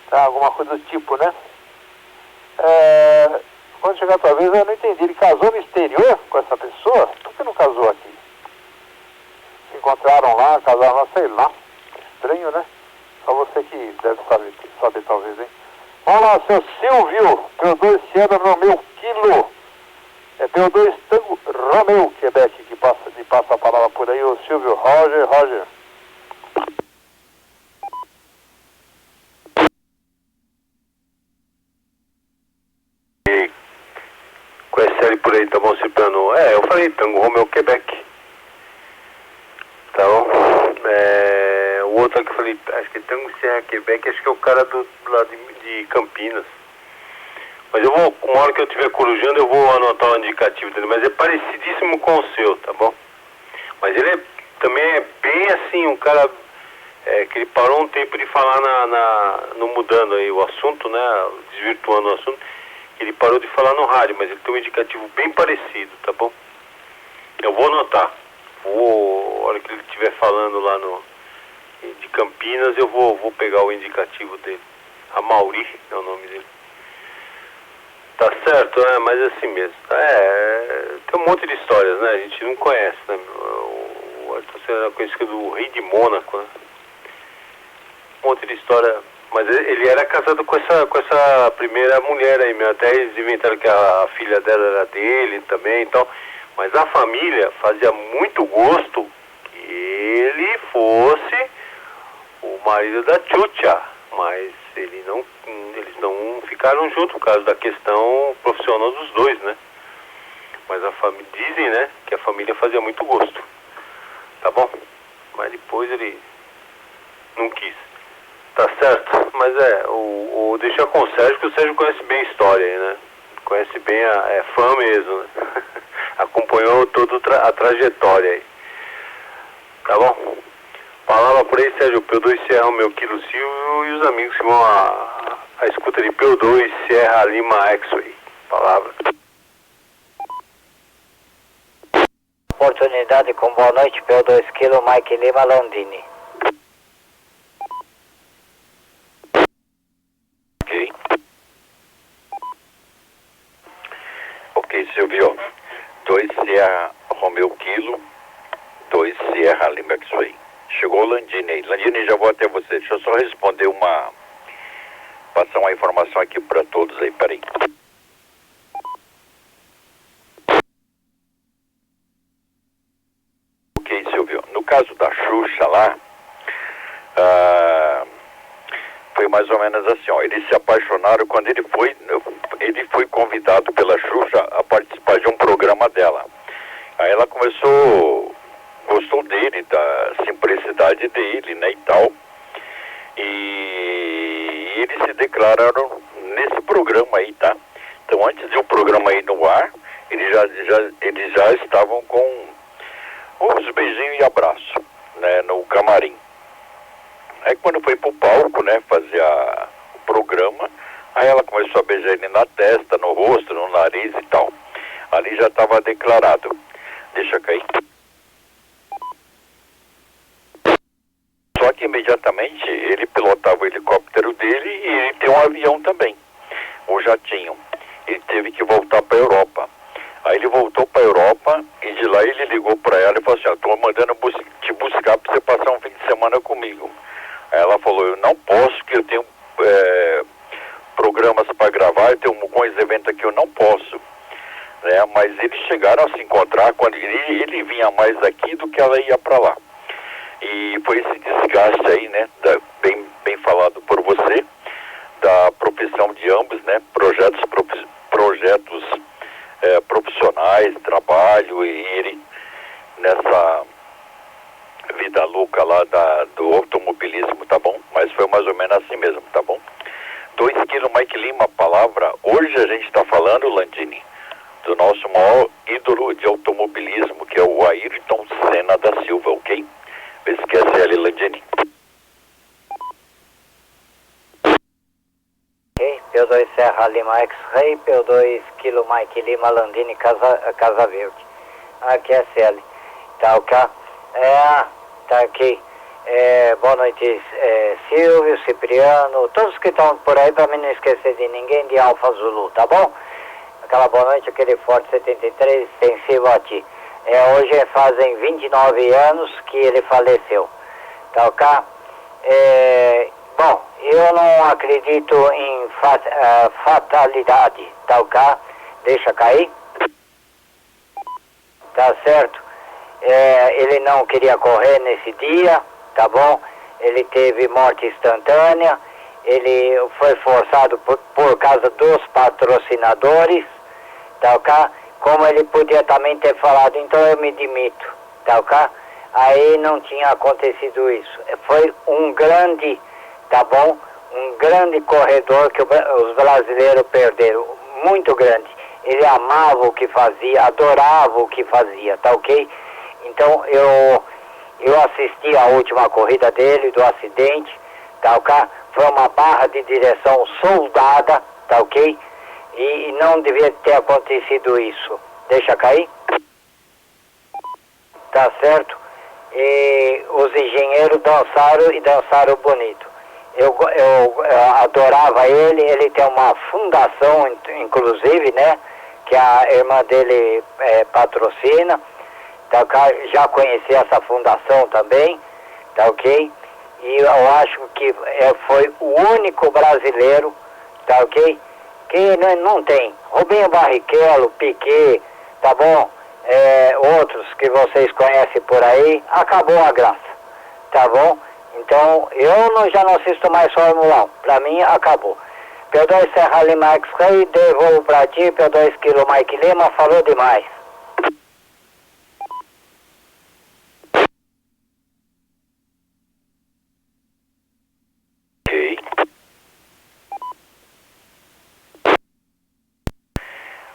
Tá, alguma coisa do tipo, né? Quando chegar a tua vez, eu não entendi. Ele casou no exterior com essa pessoa? Por que não casou aqui? Se encontraram lá, casaram lá, sei lá. Estranho, né? Só você que deve saber talvez, hein? Vamos lá, seu Silvio, P2 Sierra Romeu Kilo. É P2 Tango Romeu, Quebec, que passa a palavra por aí, o Silvio. Roger. E conhece ele por aí, tá bom, Cipriano? Eu falei Tango Romeu, Quebec. Tá bom? O outro que eu falei, acho que é Tango Serra, Quebec, acho que é o cara do lado de Campinas. Mas eu vou, uma hora que eu estiver corujando, eu vou anotar o indicativo dele, mas é parecidíssimo com o seu, tá bom? Mas ele também é bem assim, um cara que ele parou um tempo de falar no mudando aí o assunto, né, desvirtuando o assunto, ele parou de falar no rádio, mas ele tem um indicativo bem parecido, tá bom? Eu vou anotar, a hora que ele estiver falando lá de Campinas, eu vou pegar o indicativo dele. A Mauri é o nome dele. Tá certo, mas é assim mesmo. Tem um monte de histórias, né? A gente não conhece, né? O Arthur era conhecido do rei de Mônaco, né? Um monte de história. Mas ele era casado com essa primeira mulher aí mesmo. Até eles inventaram que a filha dela era dele também e tal. Mas a família fazia muito gosto que ele fosse o marido da Chucha. Mas eles não ficaram juntos por causa da questão profissional dos dois, né? Mas dizem, né, que a família fazia muito gosto. Tá bom? Mas depois ele não quis. Tá certo? Mas deixa com o Sérgio, que o Sérgio conhece bem a história aí, né? Conhece bem, é fã mesmo, né? Acompanhou toda a trajetória aí. Tá bom? Palavra por aí, Sérgio, P2 Sierra, meu Kilo Silvio e os amigos que vão à escuta de P2 Sierra Lima X-Way. Palavra. Oportunidade com boa noite, P2 Kilo Mike Lima Landini. Ok, Silvio. 2 Sierra Romeu Kilo, 2 Sierra Lima X-Way. Chegou o Landini aí. Landini, já vou até você. Deixa eu só responder passar uma informação aqui para todos aí, peraí. Ok, Silvio. No caso da Xuxa lá, foi mais ou menos assim, ó. Eles se apaixonaram quando ele foi convidado pela Xuxa a participar de um programa dela. Aí ela gostou dele, da simplicidade dele, né, e tal. E eles se declararam nesse programa aí, tá? Então, antes de o programa ir no ar, eles já estavam com uns beijinhos e abraço, né, no camarim. Aí quando foi pro palco, né, fazer o programa, aí ela começou a beijar ele na testa, no rosto, no nariz e tal. Ali já estava declarado. Deixa cair. Só que imediatamente ele pilotava o helicóptero dele e ele tem um avião também, um jatinho. Ele teve que voltar para a Europa. Aí ele voltou para a Europa e de lá ele ligou para ela e falou assim, estou mandando te buscar para você passar um fim de semana comigo. Aí ela falou, eu não posso, porque eu tenho programas para gravar, eu tenho alguns eventos aqui, eu não posso. Né? Mas eles chegaram a se encontrar quando ele vinha mais aqui do que ela ia para lá. E foi esse desgaste aí, né, bem falado por você, da profissão de ambos, né, projetos profissionais, trabalho, e ele nessa vida louca lá do automobilismo, tá bom? Mas foi mais ou menos assim mesmo, tá bom? 2 kg Mike Lima, palavra. Hoje a gente está falando, Landini, do nosso maior ídolo de automobilismo, que é o Ayrton Senna da Silva, ok? Esquece ali, Landini. Ok, P2 Serra Lima X-Ray, P2 Kilo Mike Lima Landini Casa Verde. Aqui é CL. Tá ok? Tá aqui. Boa noite, Silvio, Cipriano, todos que estão por aí, para mim não esquecer de ninguém, de Alfa Zulu, tá bom? Aquela boa noite, aquele Forte 73, extensivo a ti. Hoje fazem 29 anos que ele faleceu, tá ok? Bom, eu não acredito em fatalidade, tá ok? Deixa cair. Tá certo? Ele não queria correr nesse dia, tá bom? Ele teve morte instantânea, ele foi forçado por causa dos patrocinadores, tá ok? Como ele podia também ter falado, então eu me demito, tá ok? Aí não tinha acontecido isso. Foi um grande, tá bom? Um grande corredor que os brasileiros perderam, muito grande. Ele amava o que fazia, adorava o que fazia, tá ok? Então eu assisti a última corrida dele, do acidente, tá ok? Foi uma barra de direção soldada, tá ok? E não devia ter acontecido isso. Deixa cair? Tá certo? E os engenheiros dançaram e dançaram bonito. Eu adorava ele tem uma fundação, inclusive, né? Que a irmã dele patrocina, tá ok? Já conheci essa fundação também, tá ok? E eu acho que foi o único brasileiro, tá ok? Que não tem. Rubinho Barrichello, Piquet, tá bom? Outros que vocês conhecem por aí, acabou a graça, tá bom? Então, eu já não assisto mais Fórmula 1, pra mim acabou. P2 Serra Lima X-Ray, devolvo pra ti, P2 Kilo Mike Lima, falou demais.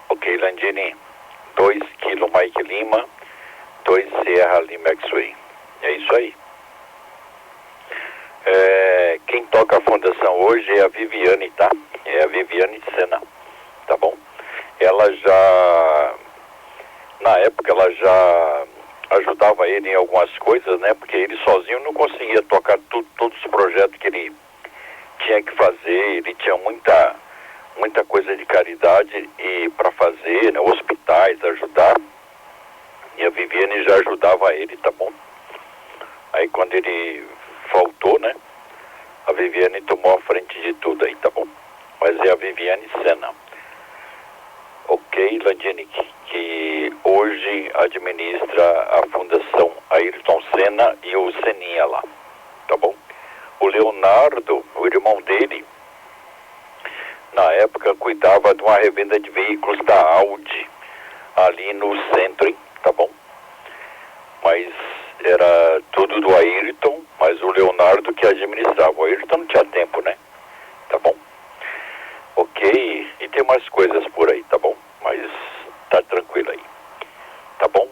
Ok, Landini, 2 Kilo Mike Lima, 2 Serra Lima X-Ray. É isso aí. Quem toca a fundação hoje é a Viviane, tá? É a Viviane Sena, tá bom? Ela já, na época, ela já ajudava ele em algumas coisas, né? Porque ele sozinho não conseguia tocar todos os projetos que ele tinha que fazer. Ele tinha muita coisa de caridade e para fazer, né? Hospitais, ajudar. E a Viviane já ajudava ele, tá bom? Aí quando ele faltou, né? A Viviane tomou a frente de tudo aí, tá bom? Mas é a Viviane Sena. Ok, Landini, que hoje administra a Fundação Ayrton Senna e o Seninha lá, tá bom? O Leonardo, o irmão dele, na época cuidava de uma revenda de veículos da Audi, ali no centro, hein? Tá bom? Mas era tudo do Ayrton, mas o Leonardo que administrava. O Ayrton não tinha tempo, né? Tá bom? Ok, e tem mais coisas por aí, tá bom? Mas tá tranquilo aí. Tá bom?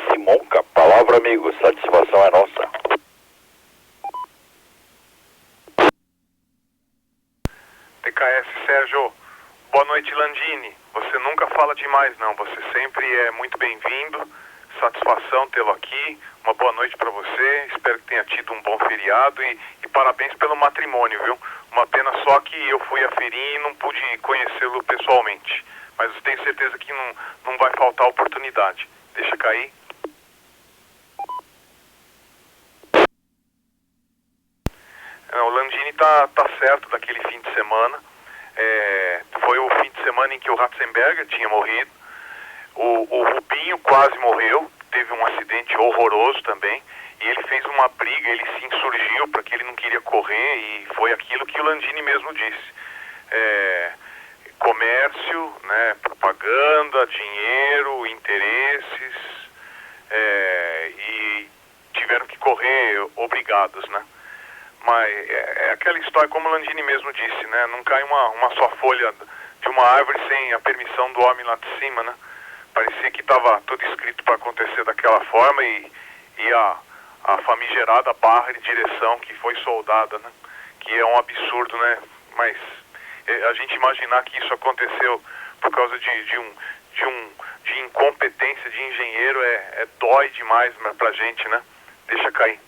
Simonca, palavra, amigo, satisfação é nossa. TKS Sérgio, boa noite, Landini. Você nunca fala demais, não. Você sempre é muito bem-vindo. Satisfação tê-lo aqui. Uma boa noite para você. Espero que tenha tido um bom feriado e parabéns pelo matrimônio, viu? Uma pena só que eu fui a Ferim e não pude conhecê-lo pessoalmente. Mas eu tenho certeza que não vai faltar oportunidade. Deixa cair. O Landini tá certo daquele fim de semana. Foi o fim de semana em que o Ratzenberger tinha morrido. O Rubinho quase morreu, teve um acidente horroroso também, e ele fez uma briga, ele se insurgiu porque ele não queria correr, e foi aquilo que o Landini mesmo disse. Comércio, né, propaganda, dinheiro, interesses, e tiveram que correr obrigados, né? Mas é aquela história, como o Landini mesmo disse, né? Não cai uma só folha de uma árvore sem a permissão do homem lá de cima, né? Parecia que estava tudo escrito para acontecer daquela forma e a famigerada barra de direção que foi soldada, né? Que é um absurdo, né? Mas a gente imaginar que isso aconteceu por causa de incompetência de engenheiro dói demais, né, pra gente, né? Deixa cair.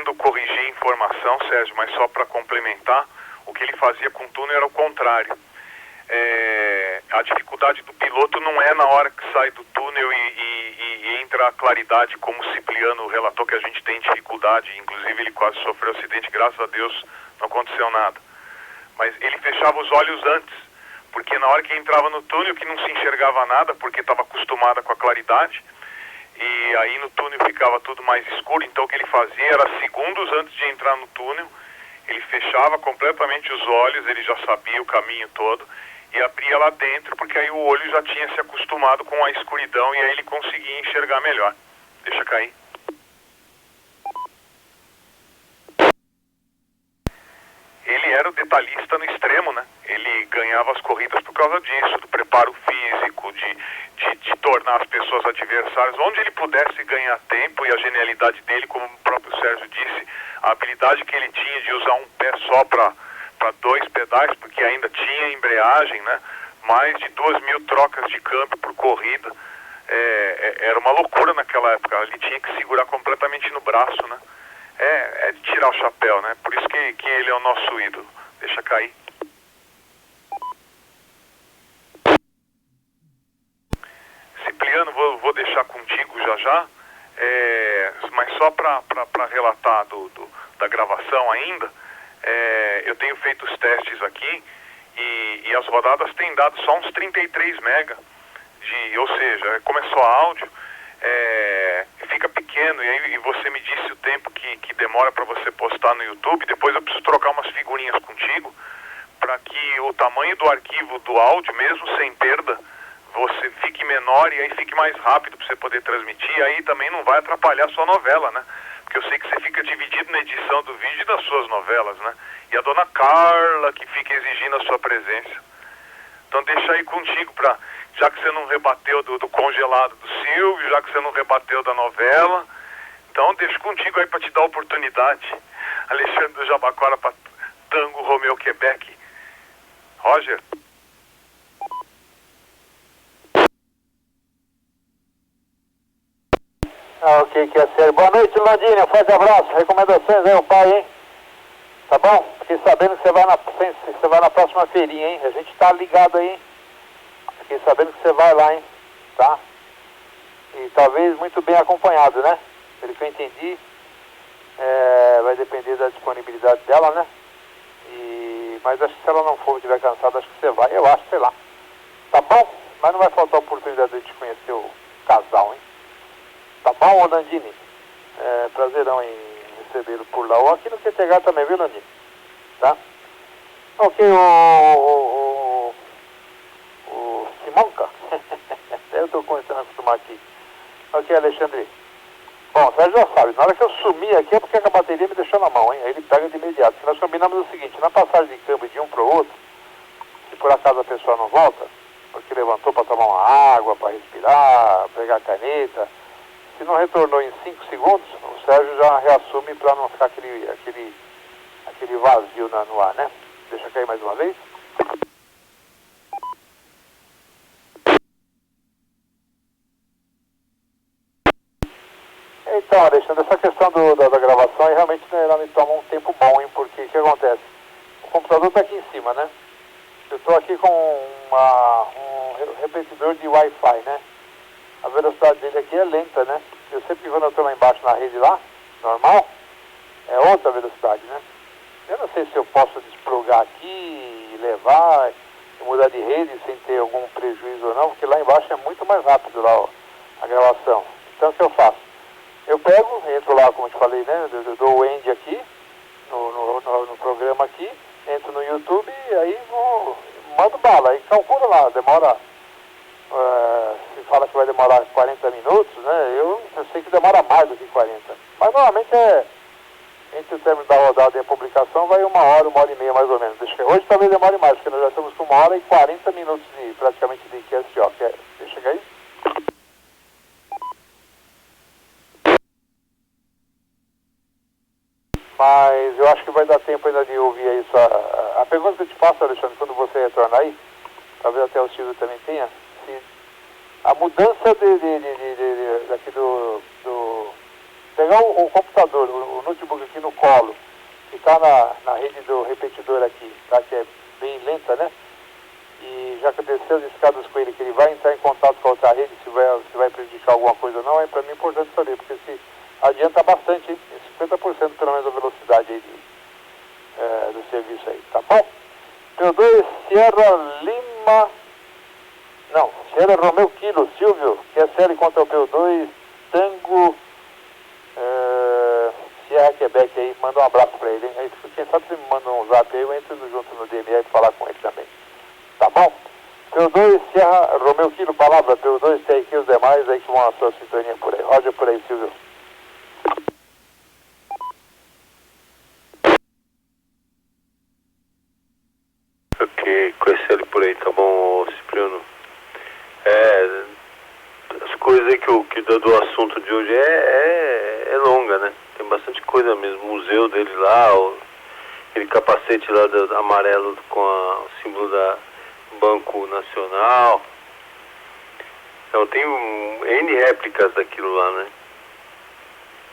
querendo corrigir a informação, Sérgio, mas só para complementar, o que ele fazia com o túnel era o contrário. A dificuldade do piloto não é na hora que sai do túnel e entra a claridade, como o Cipriano relatou que a gente tem dificuldade, inclusive ele quase sofreu acidente, graças a Deus não aconteceu nada. Mas ele fechava os olhos antes, porque na hora que entrava no túnel que não se enxergava nada, porque estava acostumada com a claridade, e aí no túnel ficava tudo mais escuro, então o que ele fazia era segundos antes de entrar no túnel, ele fechava completamente os olhos, ele já sabia o caminho todo, e abria lá dentro, porque aí o olho já tinha se acostumado com a escuridão e aí ele conseguia enxergar melhor. Deixa cair. Ele era o detalhista no extremo, né? Ele ganhava as corridas por causa disso, do preparo físico, de tornar as pessoas adversárias, onde ele pudesse ganhar tempo, e a genialidade dele, como o próprio Sérgio disse, a habilidade que ele tinha de usar um pé só para 2 pedais, porque ainda tinha embreagem, né? Mais de 2.000 trocas de câmbio por corrida. Era uma loucura naquela época. Ele tinha que segurar completamente no braço, né? É de tirar o chapéu, né? Por isso que ele é o nosso ídolo. Deixa cair. Cipriano, vou deixar contigo já. Mas só para relatar da gravação ainda, eu tenho feito os testes aqui e as rodadas têm dado só uns 33 mega, ou seja, como é só áudio, fica pequeno, e aí você me disse o tempo que demora para você postar no YouTube. Depois eu preciso trocar umas figurinhas contigo para que o tamanho do arquivo do áudio, mesmo sem perda, você fique menor e aí fique mais rápido para você poder transmitir. Aí também não vai atrapalhar a sua novela, né? Porque eu sei que você fica dividido na edição do vídeo e das suas novelas, né? E a dona Carla que fica exigindo a sua presença. Então deixa aí contigo, já que você não rebateu do congelado do Silvio, já que você não rebateu da novela, então deixa contigo aí para te dar a oportunidade. Alexandre do Jabaquara para Tango Romeu Quebec. Roger. Ok, que é sério. Boa noite, Landinha. Forte abraço. Recomendações aí, o pai, hein? Tá bom? Fiquei sabendo que você vai na próxima feirinha, hein? A gente tá ligado aí, hein? Fiquei sabendo que você vai lá, hein? Tá? E talvez muito bem acompanhado, né? Pelo que eu entendi, vai depender da disponibilidade dela, né? Mas acho que se ela não for, estiver cansada, acho que você vai. Eu acho, sei lá. Tá bom? Mas não vai faltar a oportunidade de conhecer o casal, hein? Tá bom, Landini? Prazerão em recebê-lo por lá. Ou aqui no QTH também, viu, Landini? Tá? Ok, o Simonca? Eu tô começando a acostumar aqui. Ok, Alexandre. Bom, você já sabe, na hora que eu sumir aqui é porque a bateria me deixou na mão, hein? Aí ele pega de imediato. Porque nós combinamos o seguinte, na passagem de câmbio de um pro outro, se por acaso a pessoa não volta, porque levantou para tomar uma água, para respirar, pegar a caneta, se não retornou em 5 segundos, o Sérgio já reassume para não ficar aquele vazio no ar, né? Deixa cair mais uma vez. Então, Alexandre, essa questão da gravação aí realmente ela me toma um tempo bom, hein? Porque o que acontece? O computador está aqui em cima, né? Eu estou aqui com um repetidor de Wi-Fi, né? A velocidade dele aqui é lenta, né? Eu sempre quando eu estou lá embaixo na rede lá, normal, é outra velocidade, né? Eu não sei se eu posso desplugar aqui e levar e mudar de rede sem ter algum prejuízo ou não, porque lá embaixo é muito mais rápido lá, ó, a gravação. Então o que eu faço? Eu pego, entro lá, como eu te falei, né? Eu dou o end aqui, no programa aqui, entro no YouTube e aí mando bala, aí calcula lá, demora, se fala que vai demorar 40 minutos, né? Eu sei que demora mais do que 40. Mas normalmente entre o término da rodada e a publicação vai 1 hora, 1 hora e meia mais ou menos. Hoje talvez demore mais, porque nós já estamos com 1 hora e 40 minutos praticamente de QSO. Deixa cair. Mas eu acho que vai dar tempo ainda de ouvir aí a pergunta que eu te faço, Alexandre, quando você retornar aí, talvez até o Silvio também tenha, se a mudança daqui pegar o computador, o notebook aqui tá na rede do repetidor aqui, tá? Que é bem lenta, né? E já que eu desci as escadas com ele, que ele vai entrar em contato com a outra rede, se vai prejudicar alguma coisa ou não, é para mim importante saber, porque se adianta bastante, hein? 50% pelo menos a velocidade aí do serviço aí, tá bom? P2 Sierra Lima, não, Sierra Romeo Kilo, Silvio, QSL contra o P2 Tango Sierra Quebec aí, manda um abraço pra ele, hein? Aí, quem sabe você me manda um zap aí, eu entro junto no DMA pra falar com ele também. Tá bom? P2 Sierra Romeo Kilo, palavra, P2 tem aqui os demais aí que vão na sua sintonia por aí. Roger por aí, Silvio. Ok, conheci ele por aí, tá bom, Cipriano? As coisas aí que do assunto de hoje é longa, né? Tem bastante coisa mesmo, o museu dele lá, aquele capacete lá amarelo com o símbolo da Banco Nacional. Então tem N réplicas daquilo lá, né?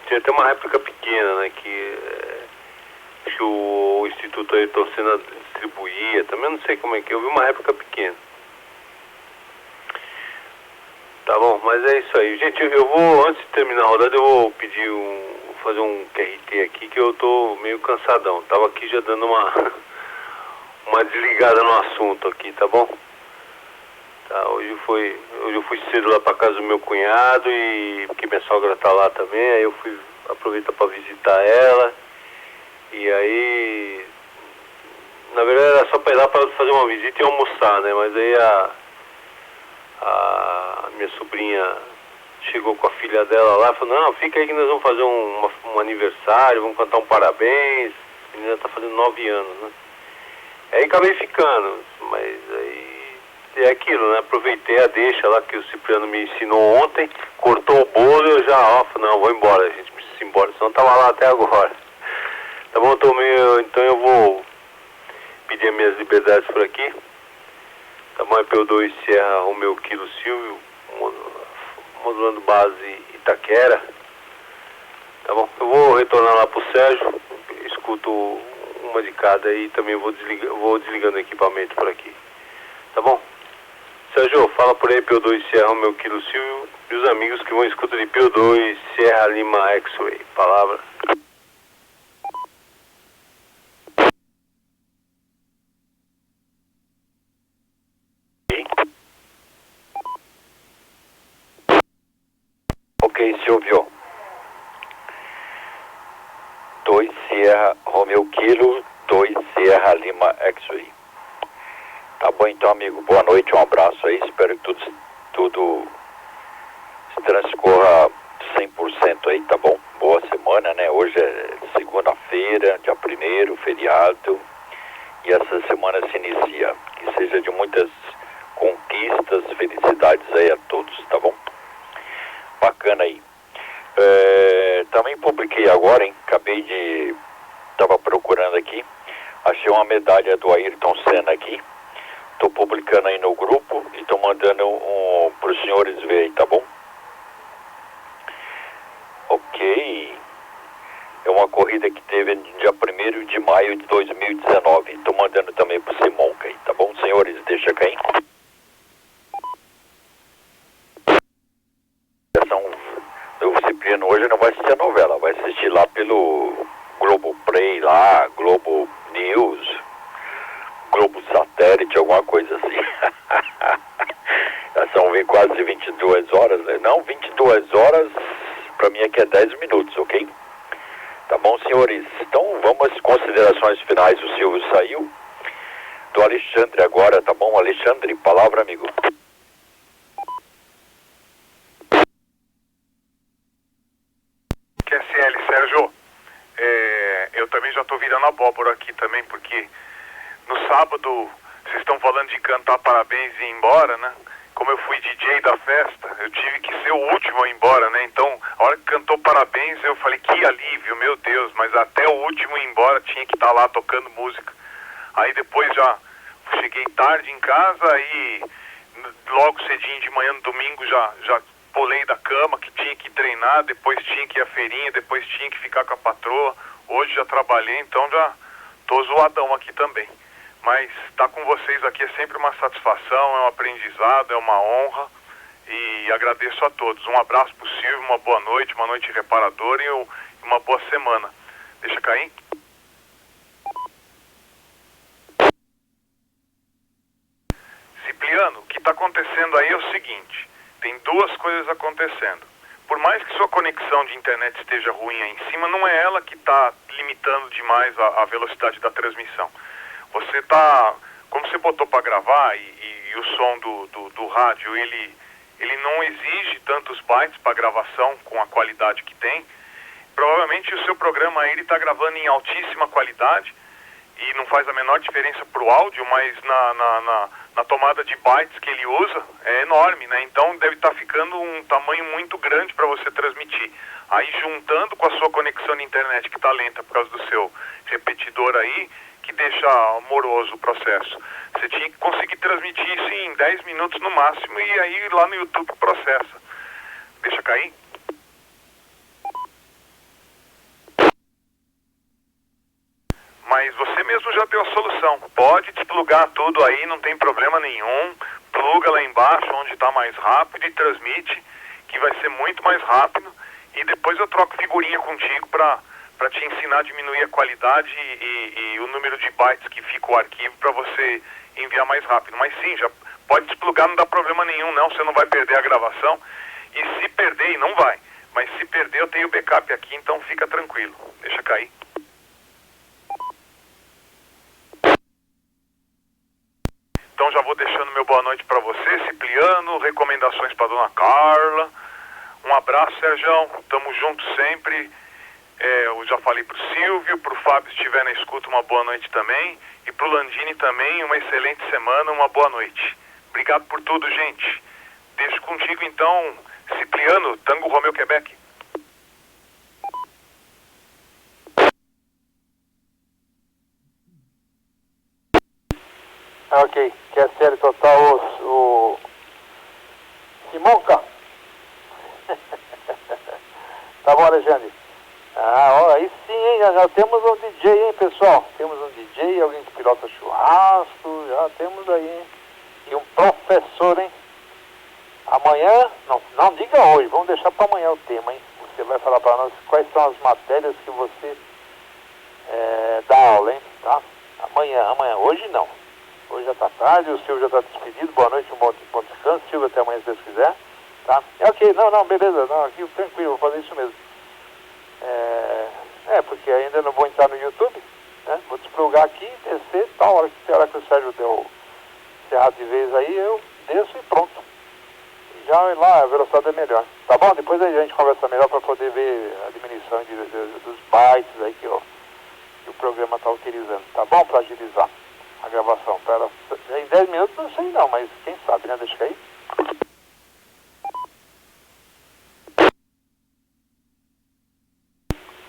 Tinha até uma réplica pequena, né? Que o Instituto Ayrton Senna distribuía. Também não sei como é que é. Eu vi uma réplica pequena. Tá bom, mas é isso aí. Gente, eu vou, antes de terminar a rodada, eu vou pedir fazer um QRT aqui, que eu tô meio cansadão. Tava aqui já dando uma desligada no assunto aqui, tá bom? Tá, hoje eu fui cedo lá pra casa do meu cunhado, e porque minha sogra tá lá também, aí eu fui aproveitar pra visitar ela. E aí, na verdade era só pra ir lá pra fazer uma visita e almoçar, né? Mas aí a minha sobrinha chegou com a filha dela lá e falou, não, fica aí que nós vamos fazer um aniversário, vamos cantar um parabéns. A menina tá fazendo 9 anos, né? Aí acabei ficando, mas aí é aquilo, né? Aproveitei a deixa lá que o Cipriano me ensinou ontem, cortou o bolo e eu já, não, vou embora, a gente precisa ir embora, senão tava lá até agora. Tá bom, então eu vou pedir as minhas liberdades por aqui. Tá bom, é P2 Sierra Romeo Kilo Silvio, modulando base Itaquera. Tá bom, eu vou retornar lá pro Sérgio, escuto uma de cada e também vou desligando o equipamento por aqui. Tá bom? Sérgio, fala por aí P2 Sierra Romeo Kilo Silvio e os amigos que vão escutar de P2 Sierra Lima X-Ray. Palavra. Ok, Silvio. 2 Sierra Romeo Kilo, 2 Sierra Lima X-Ray. Tá bom então, amigo. Boa noite, um abraço aí. Espero que tudo se transcorra 100% aí, tá bom? Boa semana, né? Hoje é segunda-feira, dia 1º, feriado. E essa semana se inicia. Que seja de muitas conquistas, felicidades aí a todos, tá bom? Bacana aí. Também publiquei agora, hein? Tava procurando aqui. Achei uma medalha do Ayrton Senna aqui. Tô publicando aí no grupo e tô mandando pros senhores ver aí, tá bom? Ok. É uma corrida que teve no dia 1º de maio de 2019. Tô mandando também pro Simonca aí, tá bom, senhores? Deixa cair. O Cipriano hoje não vai assistir a novela, vai assistir lá pelo Globo Play lá, Globo News, Globo Satélite, alguma coisa assim. Já são quase 22 horas, né? Não, 22 horas, pra mim aqui é 10 minutos, ok? Tá bom, senhores? Então vamos às considerações finais, o Silvio saiu. Do Alexandre agora, tá bom? Alexandre, palavra, amigo. QSL, Sérgio, eu também já estou virando abóbora aqui também, porque no sábado vocês estão falando de cantar parabéns e ir embora, né? Como eu fui DJ da festa, eu tive que ser o último a ir embora, né? Então, a hora que cantou parabéns, eu falei, que alívio, meu Deus, mas até o último ir embora tinha que estar lá tocando música. Aí depois já cheguei tarde em casa e logo cedinho de manhã no domingo já pulei da cama, que tinha que treinar, depois tinha que ir à feirinha, depois tinha que ficar com a patroa. Hoje já trabalhei, então já tô zoadão aqui também. Mas estar com vocês aqui é sempre uma satisfação, é um aprendizado, é uma honra. E agradeço a todos. Um abraço pro Silvio, uma boa noite reparadora e uma boa semana. Deixa cair. Cipriano, o que está acontecendo aí é o seguinte, tem duas coisas acontecendo. Por mais que sua conexão de internet esteja ruim aí em cima, não é ela que está limitando demais a velocidade da transmissão. Você está, como você botou para gravar e o som do rádio, ele não exige tantos bytes para gravação com a qualidade que tem. Provavelmente o seu programa aí está gravando em altíssima qualidade e não faz a menor diferença para o áudio, mas na tomada de bytes que ele usa é enorme, né? Então deve estar ficando um tamanho muito grande para você transmitir. Aí juntando com a sua conexão de internet que está lenta por causa do seu repetidor aí, que deixa moroso o processo. Você tinha que conseguir transmitir isso em 10 minutos no máximo e aí lá no YouTube processa. Deixa cair. Mas você mesmo já deu a solução. Pode desplugar tudo aí, não tem problema nenhum. Pluga lá embaixo onde está mais rápido e transmite, que vai ser muito mais rápido. E depois eu troco figurinha contigo para te ensinar a diminuir a qualidade e o número de bytes que fica o arquivo para você enviar mais rápido. Mas sim, já pode desplugar, não dá problema nenhum não, você não vai perder a gravação. E se perder, e não vai, mas se perder eu tenho backup aqui, então fica tranquilo. Deixa cair. Então já vou deixando meu boa noite para você, Cipriano, recomendações para dona Carla. Um abraço, Sérgio, tamo junto sempre. Eu já falei pro Silvio, pro Fábio, se estiver na escuta, uma boa noite também. E pro Landini também, uma excelente semana, uma boa noite. Obrigado por tudo, gente. Deixo contigo então, Cipriano, Tango Romeo Quebec. Ok, que é série total o Simonca. Tá bom, Alexandre? Ó, aí sim, hein? Já temos um DJ, hein, pessoal? Temos um DJ, alguém que pilota churrasco, já temos aí, hein? E um professor, hein? Amanhã, não diga hoje, vamos deixar para amanhã o tema, hein? Você vai falar para nós quais são as matérias que você dá aula, hein? Tá? Amanhã, hoje não. Hoje já tá tarde, o Silvio já tá despedido, boa noite, um bom descanso, Silvio, até amanhã se Deus quiser, tá? Ok, não, beleza, não, aqui tranquilo, vou fazer isso mesmo. Porque ainda não vou entrar no YouTube, né? Vou desplugar aqui, descer, tá, a hora que o Sérgio deu cerrado de vez aí, eu desço e pronto. E já lá a velocidade é melhor, tá bom? Depois aí a gente conversa melhor para poder ver a diminuição dos bytes aí que o programa tá utilizando, tá bom? Para agilizar a gravação. Em 10 minutos não sei não, mas quem sabe, né? Deixa cair.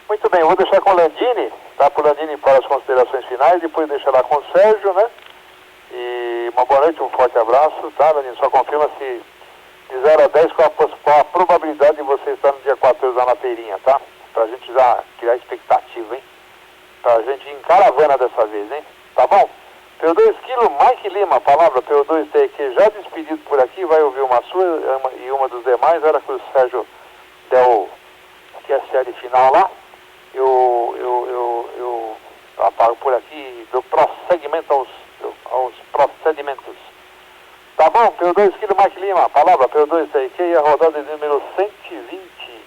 Muito bem, eu vou deixar com o Landini, tá? Pro Landini para as considerações finais, depois deixar lá com o Sérgio, né? E uma boa noite, um forte abraço, tá, Landini? Só confirma se de 0 a 10 qual a probabilidade de você estar no dia 14 lá na feirinha, tá? Pra gente já criar expectativa, hein? Pra gente ir em caravana dessa vez, hein? Tá bom? P2 Kilo, Mike Lima, palavra P2 TQ já despedido por aqui, vai ouvir uma sua e uma dos demais, era que o Sérgio deu o QSL final lá, eu apago por aqui e dou prosseguimento aos procedimentos. Tá bom, P2 Kilo, Mike Lima, palavra P2 TQ e a rodada de número 120,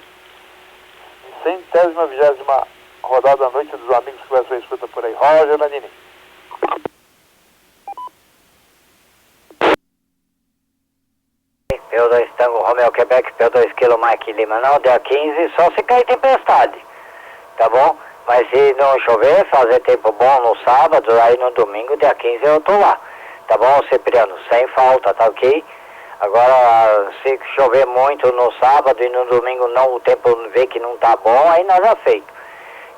120ª rodada da noite dos amigos que vai ser escuta por aí. Roger Lanini. P2 Tango Romeo Quebec, P2 Kilo Mike Lima, não, dia 15, só se cair tempestade, tá bom? Mas se não chover, fazer tempo bom no sábado, aí no domingo, dia 15 eu tô lá, tá bom, Cipriano? Sem falta, tá ok? Agora, se chover muito no sábado e no domingo não, o tempo vê que não tá bom, aí nós já feito,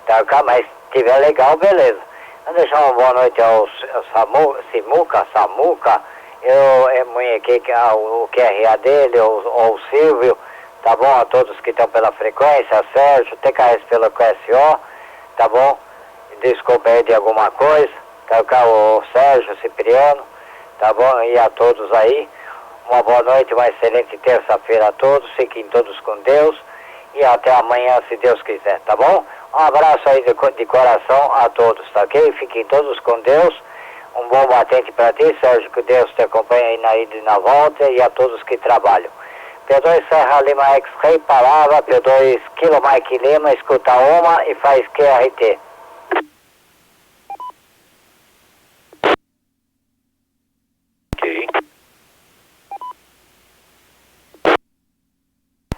tá ok? Mas se tiver legal, beleza. Vamos deixar uma boa noite ao Samuca, eu munhequei o QRA dele, o Silvio, tá bom? A todos que estão pela frequência, Sérgio, TKS pela QSO, tá bom? Desculpa aí de alguma coisa, tá, o Sérgio, o Cipriano, tá bom? E a todos aí, uma boa noite, uma excelente terça-feira a todos, fiquem todos com Deus e até amanhã, se Deus quiser, tá bom? Um abraço aí de coração a todos, tá ok? Fiquem todos com Deus. Um bom batente para ti, Sérgio, que Deus te acompanhe aí na ida e na volta e a todos que trabalham. P2 Serra Lima X-Ray, palavra, P2 Kilo Mike Lima, escuta uma e faz QRT. Ok.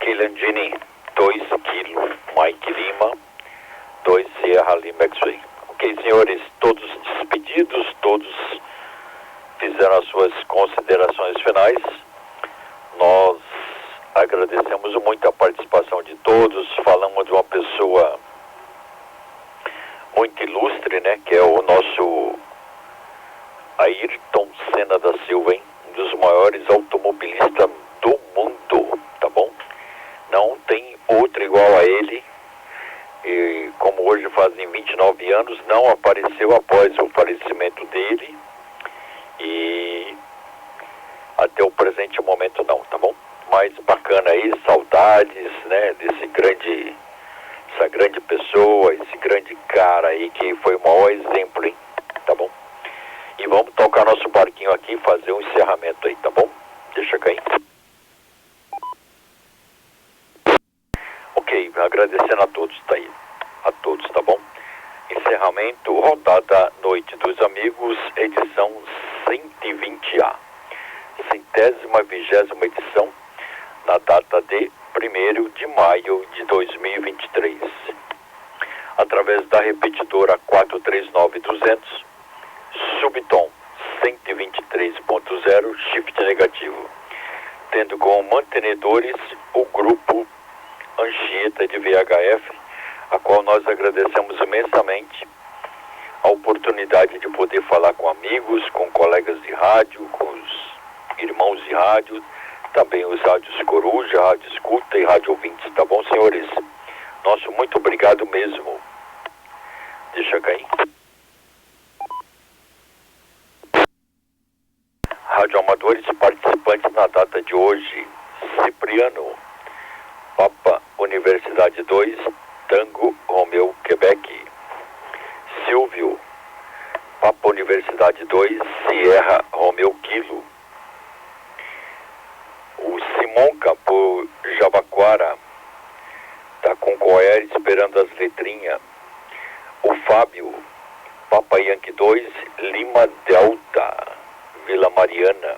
Kilandini, 2 Kilo Mike Lima, 2 Sierra Lima X-Ray. Ok, senhores, todos despedidos, todos fizeram as suas considerações finais. Nós agradecemos muito a participação de todos. Falamos de uma pessoa muito ilustre, né? Que é o nosso Ayrton Senna da Silva, hein? Um dos maiores automobilistas do mundo, tá bom? Não tem outro igual a ele. E como hoje fazem 29 anos, não apareceu após o falecimento dele e até o presente momento não, tá bom? Mas bacana aí, saudades, né, essa grande pessoa, esse grande cara aí que foi o maior exemplo, hein, tá bom? E vamos tocar nosso barquinho aqui e fazer um encerramento aí, tá bom? Deixa cair. Ok, agradecendo a todos, tá aí. A todos, tá bom? Encerramento, rodada Noite dos Amigos, edição 120A. 120ª edição, na data de 1º de maio de 2023. Através da repetidora 439200, subtom 123.0, shift negativo. Tendo como mantenedores o grupo Anchieta de VHF, a qual nós agradecemos imensamente a oportunidade de poder falar com amigos, com colegas de rádio, com os irmãos de rádio, também os rádios Coruja, Rádio Escuta e Rádio Ouvintes, tá bom, senhores? Nosso muito obrigado mesmo. Deixa cair. Rádio Amadores participantes na data de hoje: Cipriano, Papa Universidade 2, Tango Romeu, Quebec. Silvio, Papa Universidade 2, Sierra Romeu Kilo. O Simonca por Jabaquara, tá com Coer esperando as letrinhas. O Fábio, Papa Yankee 2, Lima Delta, Vila Mariana.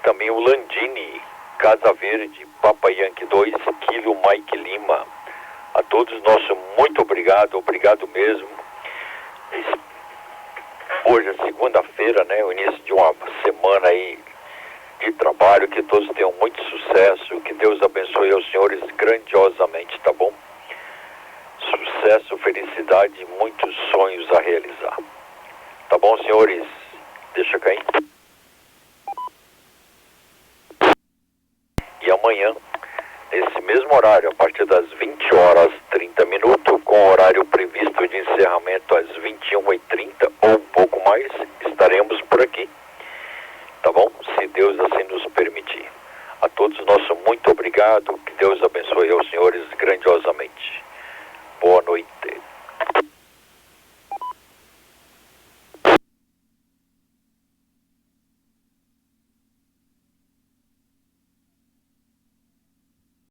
Também o Landini, Casa Verde, Papa Yankee 2, Kilo Mike Lima. A todos nosso muito obrigado, obrigado mesmo. Hoje é segunda-feira, né? O início de uma semana aí de trabalho, que todos tenham muito sucesso, que Deus abençoe aos senhores grandiosamente, tá bom? Sucesso, felicidade e muitos sonhos a realizar. Tá bom, senhores? Deixa cair. E amanhã, nesse mesmo horário, a partir das 20h30, com horário previsto de encerramento às 21h30 ou um pouco mais, estaremos por aqui. Tá bom? Se Deus assim nos permitir. A todos nosso muito obrigado. Que Deus abençoe aos senhores grandiosamente.